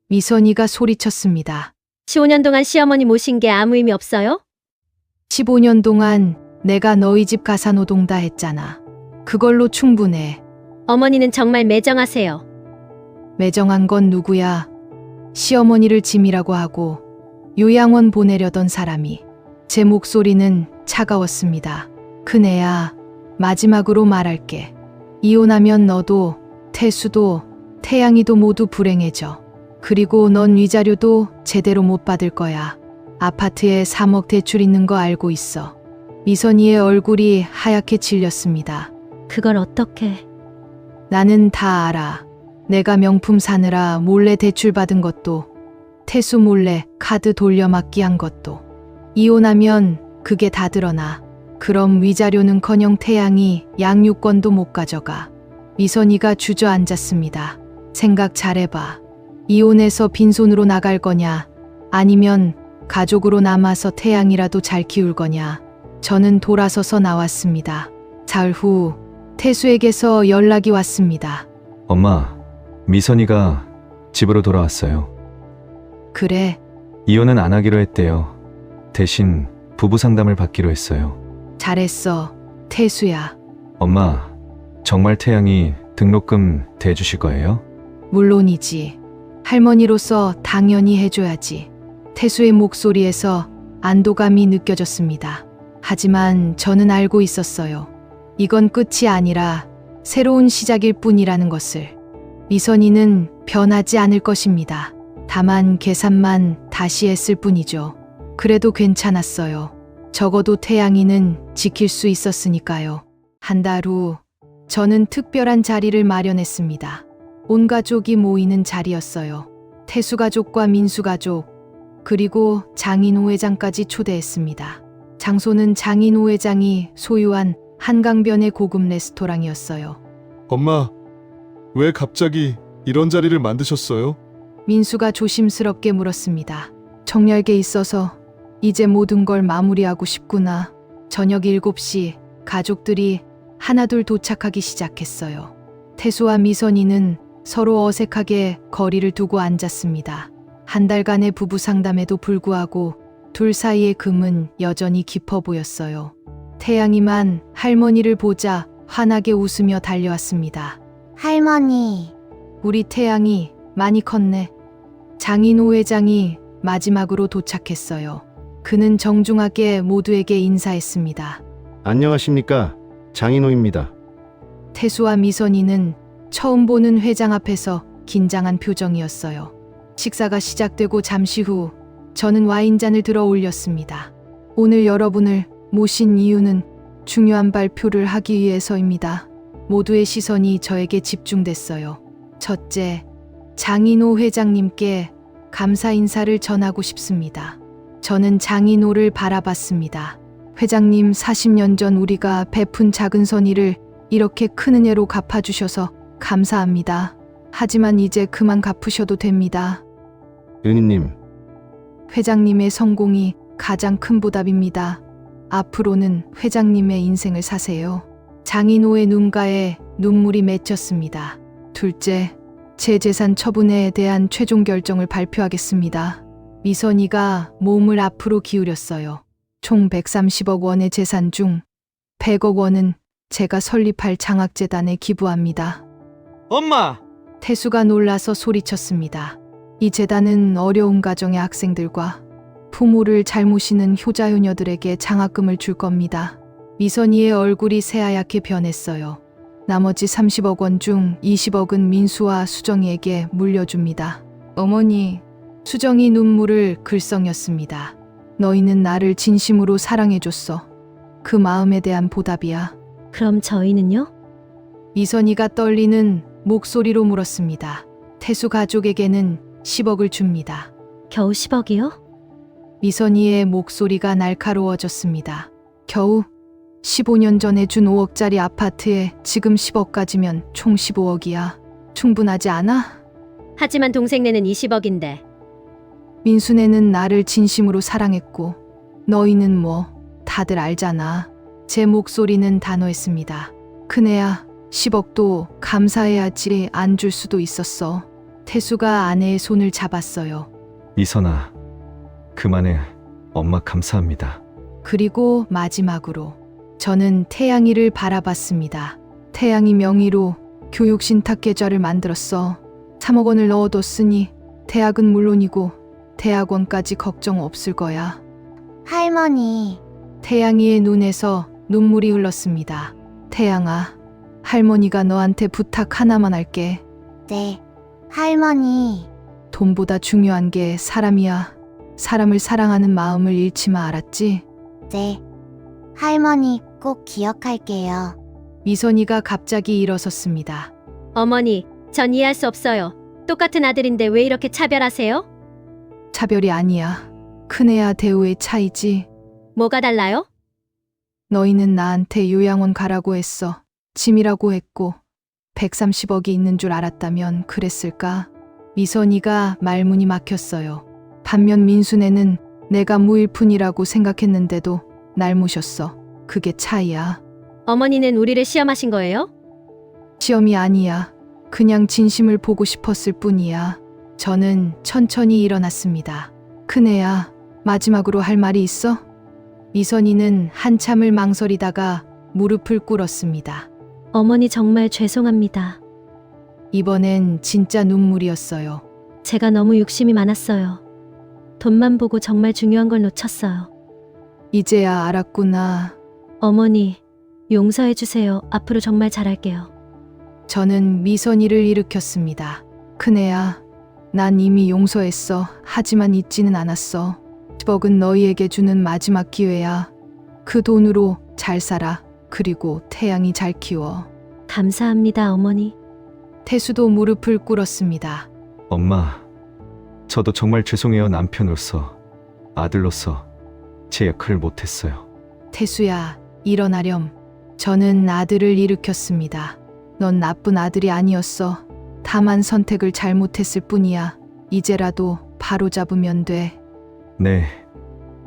미선이가 소리쳤습니다. 15년 동안 시어머니 모신 게 아무 의미 없어요? 15년 동안 내가 너희 집 가사노동 다 했잖아. 그걸로 충분해. 어머니는 정말 매정하세요. 매정한 건 누구야? 시어머니를 짐이라고 하고 요양원 보내려던 사람이. 제 목소리는 차가웠습니다. 큰애야, 마지막으로 말할게. 이혼하면 너도, 태수도, 태양이도 모두 불행해져. 그리고 넌 위자료도 제대로 못 받을 거야. 아파트에 3억 대출 있는 거 알고 있어. 미선이의 얼굴이 하얗게 질렸습니다. 그걸 어떻게... 나는 다 알아. 내가 명품 사느라 몰래 대출 받은 것도, 태수 몰래 카드 돌려막기 한 것도. 이혼하면 그게 다 드러나. 그럼 위자료는커녕 태양이 양육권도 못 가져가. 미선이가 주저앉았습니다. 생각 잘해봐. 이혼해서 빈손으로 나갈 거냐? 아니면 가족으로 남아서 태양이라도 잘 키울 거냐? 저는 돌아서서 나왔습니다. 사흘 후 태수에게서 연락이 왔습니다. 엄마, 미선이가 집으로 돌아왔어요. 그래, 이혼은 안 하기로 했대요. 대신 부부 상담을 받기로 했어요. 잘했어. 태수야. 엄마, 정말 태양이 등록금 대주실 거예요? 물론이지. 할머니로서 당연히 해줘야지. 태수의 목소리에서 안도감이 느껴졌습니다. 하지만 저는 알고 있었어요. 이건 끝이 아니라 새로운 시작일 뿐이라는 것을. 미선이는 변하지 않을 것입니다. 다만 계산만 다시 했을 뿐이죠. 그래도 괜찮았어요. 적어도 태양이는 지킬 수 있었으니까요. 한 달 후, 저는 특별한 자리를 마련했습니다. 온 가족이 모이는 자리였어요. 태수 가족과 민수 가족, 그리고 장인호 회장까지 초대했습니다. 장소는 장인호 회장이 소유한 한강변의 고급 레스토랑이었어요. 엄마, 왜 갑자기 이런 자리를 만드셨어요? 민수가 조심스럽게 물었습니다. 정열게 있어서 이제 모든 걸 마무리하고 싶구나. 저녁 7시 가족들이 하나둘 도착하기 시작했어요. 태수와 미선이는 서로 어색하게 거리를 두고 앉았습니다. 한 달간의 부부 상담에도 불구하고 둘 사이의 금은 여전히 깊어 보였어요. 태양이만 할머니를 보자 환하게 웃으며 달려왔습니다. 할머니, 우리 태양이 많이 컸네. 장인호 회장이 마지막으로 도착했어요. 그는 정중하게 모두에게 인사했습니다. 안녕하십니까? 장인호입니다. 태수와 미선이는 처음 보는 회장 앞에서 긴장한 표정이었어요. 식사가 시작되고 잠시 후 저는 와인잔을 들어 올렸습니다. 오늘 여러분을 모신 이유는 중요한 발표를 하기 위해서입니다. 모두의 시선이 저에게 집중됐어요. 첫째, 장인호 회장님께 감사 인사를 전하고 싶습니다. 저는 장인호를 바라봤습니다. 회장님, 40년 전 우리가 베푼 작은 선의를 이렇게 큰 은혜로 갚아주셔서 감사합니다. 하지만 이제 그만 갚으셔도 됩니다. 은희님, 회장님의 성공이 가장 큰 보답입니다. 앞으로는 회장님의 인생을 사세요. 장인호의 눈가에 눈물이 맺혔습니다. 둘째, 제 재산 처분에 대한 최종 결정을 발표하겠습니다. 미선이가 몸을 앞으로 기울였어요. 총 130억 원의 재산 중 100억 원은 제가 설립할 장학재단에 기부합니다. 엄마! 태수가 놀라서 소리쳤습니다. 이 재단은 어려운 가정의 학생들과 부모를 잘 모시는 효자효녀들에게 장학금을 줄 겁니다. 미선이의 얼굴이 새하얗게 변했어요. 나머지 30억 원 중 20억은 민수와 수정이에게 물려줍니다. 어머니, 수정이 눈물을 글썽였습니다. 너희는 나를 진심으로 사랑해줬어. 그 마음에 대한 보답이야. 그럼 저희는요? 미선이가 떨리는 목소리로 물었습니다. 태수 가족에게는 10억을 줍니다. 겨우 10억이요? 미선이의 목소리가 날카로워졌습니다. 겨우 15년 전에 준 5억짜리 아파트에 지금 10억까지면 총 15억이야. 충분하지 않아? 하지만 동생네는 20억인데. 민수네는 나를 진심으로 사랑했고 너희는 뭐 다들 알잖아. 제 목소리는 단호했습니다. 큰애야, 10억도 감사해야지 안 줄 수도 있었어. 태수가 아내의 손을 잡았어요. 미선아, 그만해. 엄마 감사합니다. 그리고 마지막으로 저는 태양이를 바라봤습니다. 태양이 명의로 교육신탁계좌를 만들었어. 3억 원을 넣어뒀으니 대학은 물론이고 대학원까지 걱정 없을 거야. 할머니, 태양이의 눈에서 눈물이 흘렀습니다. 태양아, 할머니가 너한테 부탁 하나만 할게. 네. 할머니, 돈보다 중요한 게 사람이야. 사람을 사랑하는 마음을 잃지 마, 알았지? 네. 할머니 꼭 기억할게요. 미선이가 갑자기 일어섰습니다. 어머니, 전 이해할 수 없어요. 똑같은 아들인데 왜 이렇게 차별하세요? 차별이 아니야. 큰애야 대우의 차이지. 뭐가 달라요? 너희는 나한테 요양원 가라고 했어. 짐이라고 했고 130억이 있는 줄 알았다면 그랬을까? 미선이가 말문이 막혔어요. 반면 민순애는 내가 무일푼이라고 생각했는데도 날 모셨어. 그게 차이야. 어머니는 우리를 시험하신 거예요? 시험이 아니야. 그냥 진심을 보고 싶었을 뿐이야. 저는 천천히 일어났습니다. 큰애야, 마지막으로 할 말이 있어? 미선이는 한참을 망설이다가 무릎을 꿇었습니다. 어머니 정말 죄송합니다. 이번엔 진짜 눈물이었어요. 제가 너무 욕심이 많았어요. 돈만 보고 정말 중요한 걸 놓쳤어요. 이제야 알았구나. 어머니, 용서해 주세요. 앞으로 정말 잘할게요. 저는 미선이를 일으켰습니다. 큰애야, 난 이미 용서했어. 하지만 잊지는 않았어. 10억은 너희에게 주는 마지막 기회야. 그 돈으로 잘 살아. 그리고 태양이 잘 키워. 감사합니다, 어머니. 태수도 무릎을 꿇었습니다. 엄마, 저도 정말 죄송해요. 남편으로서, 아들로서 제 역할을 못했어요. 태수야, 일어나렴. 저는 아들을 일으켰습니다. 넌 나쁜 아들이 아니었어. 다만 선택을 잘못했을 뿐이야. 이제라도 바로 잡으면 돼. 네,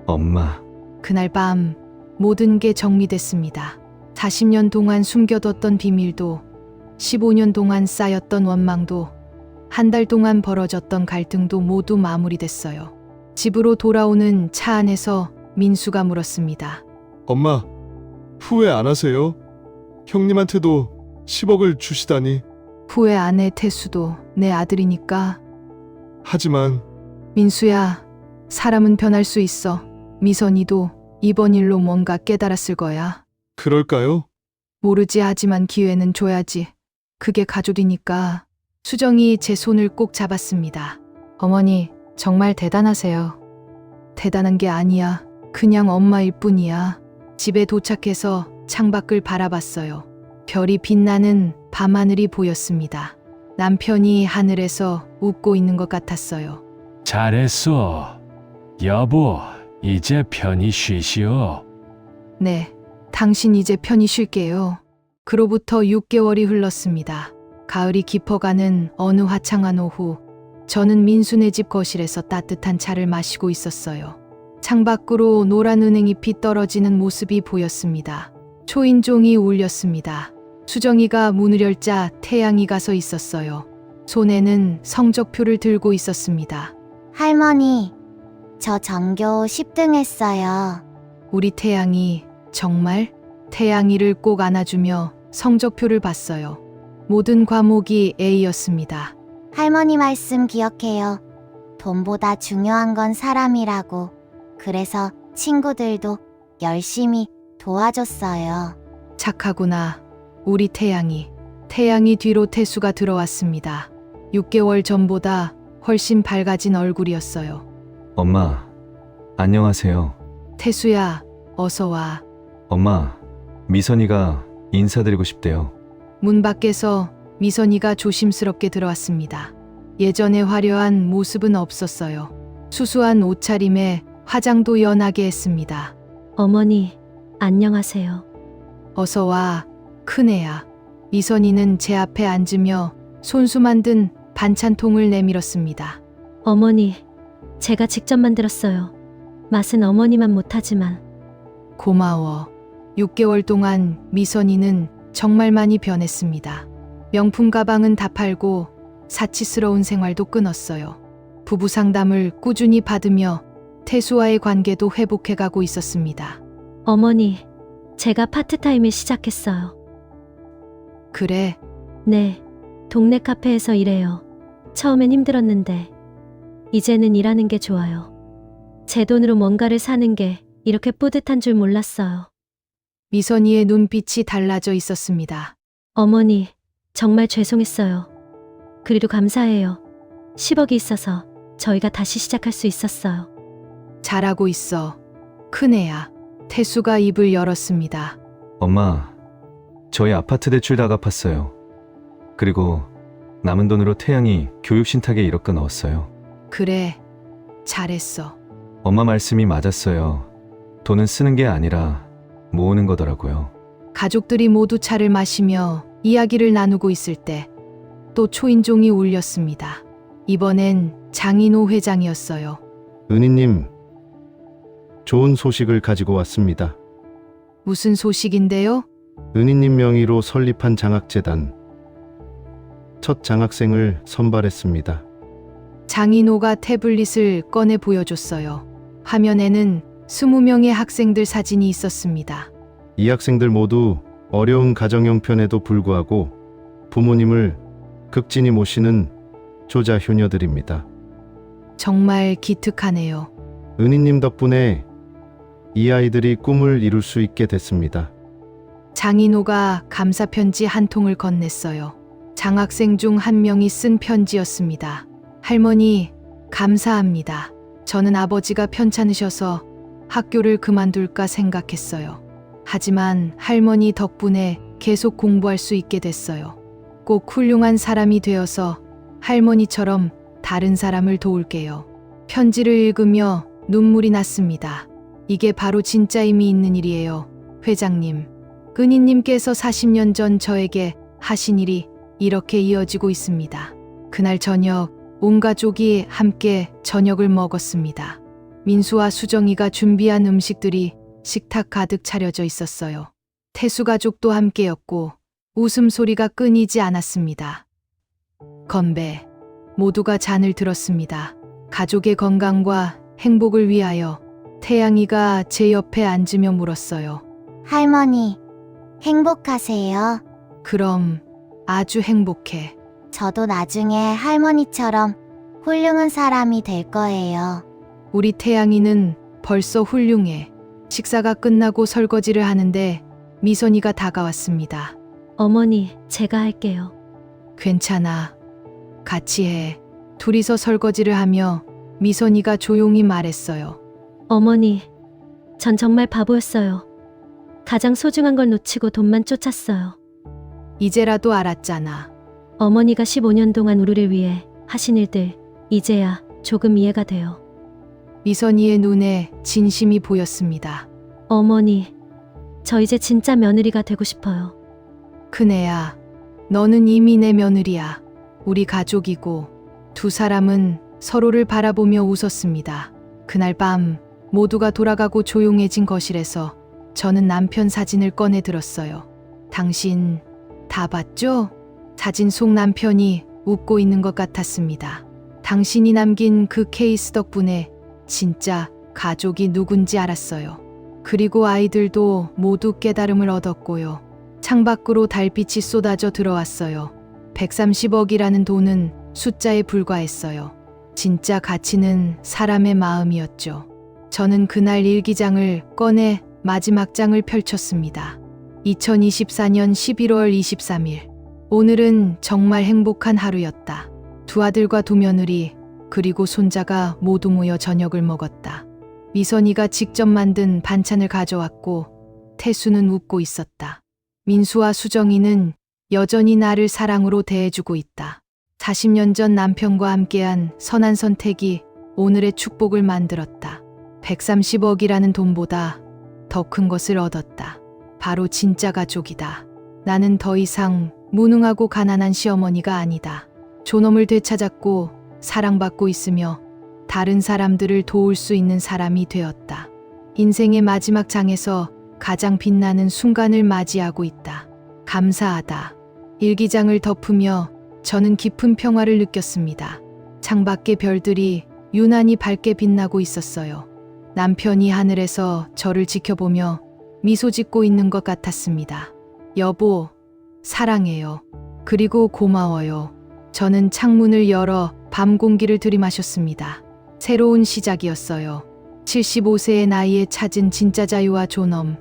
엄마. 그날 밤 모든 게 정리됐습니다. 40년 동안 숨겨뒀던 비밀도, 15년 동안 쌓였던 원망도, 한 달 동안 벌어졌던 갈등도 모두 마무리됐어요. 집으로 돌아오는 차 안에서 민수가 물었습니다. 엄마, 후회 안 하세요? 형님한테도 10억을 주시다니. 후회 안 해. 태수도 내 아들이니까. 하지만 민수야, 사람은 변할 수 있어. 미선이도 이번 일로 뭔가 깨달았을 거야. 그럴까요? 모르지. 하지만 기회는 줘야지. 그게 가족이니까. 수정이 제 손을 꼭 잡았습니다. 어머니, 정말 대단하세요. 대단한 게 아니야. 그냥 엄마일 뿐이야. 집에 도착해서 창밖을 바라봤어요. 별이 빛나는 밤하늘이 보였습니다. 남편이 하늘에서 웃고 있는 것 같았어요. 잘했어. 여보, 이제 편히 쉬시오. 네, 당신 이제 편히 쉴게요. 그로부터 6개월이 흘렀습니다. 가을이 깊어가는 어느 화창한 오후, 저는 민수네 집 거실에서 따뜻한 차를 마시고 있었어요. 창밖으로 노란 은행잎이 떨어지는 모습이 보였습니다. 초인종이 울렸습니다. 수정이가 문을 열자 태양이가 서 있었어요. 손에는 성적표를 들고 있었습니다. 할머니, 저 전교 10등 했어요. 우리 태양이 정말? 태양이를 꼭 안아주며 성적표를 봤어요. 모든 과목이 A였습니다. 할머니 말씀 기억해요. 돈보다 중요한 건 사람이라고. 그래서 친구들도 열심히 도와줬어요. 착하구나. 우리 태양이. 태양이 뒤로 태수가 들어왔습니다. 6개월 전보다 훨씬 밝아진 얼굴이었어요. 엄마, 안녕하세요. 태수야, 어서 와. 엄마, 미선이가 인사드리고 싶대요. 문 밖에서 미선이가 조심스럽게 들어왔습니다. 예전의 화려한 모습은 없었어요. 수수한 옷차림에 화장도 연하게 했습니다. 어머니, 안녕하세요. 어서 와, 큰애야. 미선이는 제 앞에 앉으며 손수 만든 반찬통을 내밀었습니다. 어머니, 제가 직접 만들었어요. 맛은 어머니만 못하지만. 고마워. 6개월 동안 미선이는 정말 많이 변했습니다. 명품 가방은 다 팔고 사치스러운 생활도 끊었어요. 부부 상담을 꾸준히 받으며 태수와의 관계도 회복해가고 있었습니다. 어머니, 제가 파트타임을 시작했어요. 그래, 네, 동네 카페에서 일해요. 처음엔 힘들었는데 이제는 일하는 게 좋아요. 제 돈으로 뭔가를 사는 게 이렇게 뿌듯한 줄 몰랐어요. 미선이의 눈빛이 달라져 있었습니다. 어머니, 정말 죄송했어요. 그래도 감사해요. 10억이 있어서 저희가 다시 시작할 수 있었어요. 잘하고 있어. 큰애야. 태수가 입을 열었습니다. 엄마, 저희 아파트 대출 다 갚았어요. 그리고 남은 돈으로 태양이 교육 신탁에 1억 넣었어요. 그래, 잘했어. 엄마 말씀이 맞았어요. 돈은 쓰는 게 아니라 모으는 거더라고요. 가족들이 모두 차를 마시며 이야기를 나누고 있을 때 또 초인종이 울렸습니다. 이번엔 장인호 회장이었어요. 은희님, 좋은 소식을 가지고 왔습니다. 무슨 소식인데요? 은희님 명의로 설립한 장학재단. 첫 장학생을 선발했습니다. 장인호가 태블릿을 꺼내 보여줬어요. 화면에는 20명의 학생들 사진이 있었습니다. 이 학생들 모두 어려운 가정 형편에도 불구하고 부모님을 극진히 모시는 조자 효녀들입니다. 정말 기특하네요. 은희님 덕분에 이 아이들이 꿈을 이룰 수 있게 됐습니다. 장인호가 감사 편지 한 통을 건넸어요. 장학생 중 한 명이 쓴 편지였습니다. 할머니, 감사합니다. 저는 아버지가 편찮으셔서 학교를 그만둘까 생각했어요. 하지만 할머니 덕분에 계속 공부할 수 있게 됐어요. 꼭 훌륭한 사람이 되어서 할머니처럼 다른 사람을 도울게요. 편지를 읽으며 눈물이 났습니다. 이게 바로 진짜 의미 있는 일이에요. 회장님, 은희님께서 40년 전 저에게 하신 일이 이렇게 이어지고 있습니다. 그날 저녁 온 가족이 함께 저녁을 먹었습니다. 민수와 수정이가 준비한 음식들이 식탁 가득 차려져 있었어요. 태수 가족도 함께였고 웃음소리가 끊이지 않았습니다. 건배. 모두가 잔을 들었습니다. 가족의 건강과 행복을 위하여. 태양이가 제 옆에 앉으며 물었어요. 할머니, 행복하세요. 그럼 아주 행복해. 저도 나중에 할머니처럼 훌륭한 사람이 될 거예요. 우리 태양이는 벌써 훌륭해. 식사가 끝나고 설거지를 하는데 미선이가 다가왔습니다. 어머니, 제가 할게요. 괜찮아. 같이 해. 둘이서 설거지를 하며 미선이가 조용히 말했어요. 어머니, 전 정말 바보였어요. 가장 소중한 걸 놓치고 돈만 쫓았어요. 이제라도 알았잖아. 어머니가 15년 동안 우리를 위해 하신 일들, 이제야 조금 이해가 돼요. 미선이의 눈에 진심이 보였습니다. 어머니, 저 이제 진짜 며느리가 되고 싶어요. 큰애야, 너는 이미 내 며느리야. 우리 가족이고. 두 사람은 서로를 바라보며 웃었습니다. 그날 밤 모두가 돌아가고 조용해진 거실에서 저는 남편 사진을 꺼내 들었어요. 당신 다 봤죠? 사진 속 남편이 웃고 있는 것 같았습니다. 당신이 남긴 그 케이스 덕분에 진짜 가족이 누군지 알았어요. 그리고 아이들도 모두 깨달음을 얻었고요. 창밖으로 달빛이 쏟아져 들어왔어요. 130억이라는 돈은 숫자에 불과했어요. 진짜 가치는 사람의 마음이었죠. 저는 그날 일기장을 꺼내 마지막 장을 펼쳤습니다. 2024년 11월 23일. 오늘은 정말 행복한 하루였다. 두 아들과 두 며느리, 그리고 손자가 모두 모여 저녁을 먹었다. 미선이가 직접 만든 반찬을 가져왔고 태수는 웃고 있었다. 민수와 수정이는 여전히 나를 사랑으로 대해주고 있다. 40년 전 남편과 함께한 선한 선택이 오늘의 축복을 만들었다. 130억이라는 돈보다 더 큰 것을 얻었다. 바로 진짜 가족이다. 나는 더 이상 무능하고 가난한 시어머니가 아니다. 존엄을 되찾았고 사랑받고 있으며 다른 사람들을 도울 수 있는 사람이 되었다. 인생의 마지막 장에서 가장 빛나는 순간을 맞이하고 있다. 감사하다. 일기장을 덮으며 저는 깊은 평화를 느꼈습니다. 창밖의 별들이 유난히 밝게 빛나고 있었어요. 남편이 하늘에서 저를 지켜보며 미소 짓고 있는 것 같았습니다. 여보, 사랑해요. 그리고 고마워요. 저는 창문을 열어 밤 공기를 들이마셨습니다. 새로운 시작이었어요. 75세의 나이에 찾은 진짜 자유와 존엄,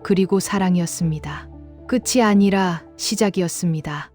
그리고 사랑이었습니다. 끝이 아니라 시작이었습니다.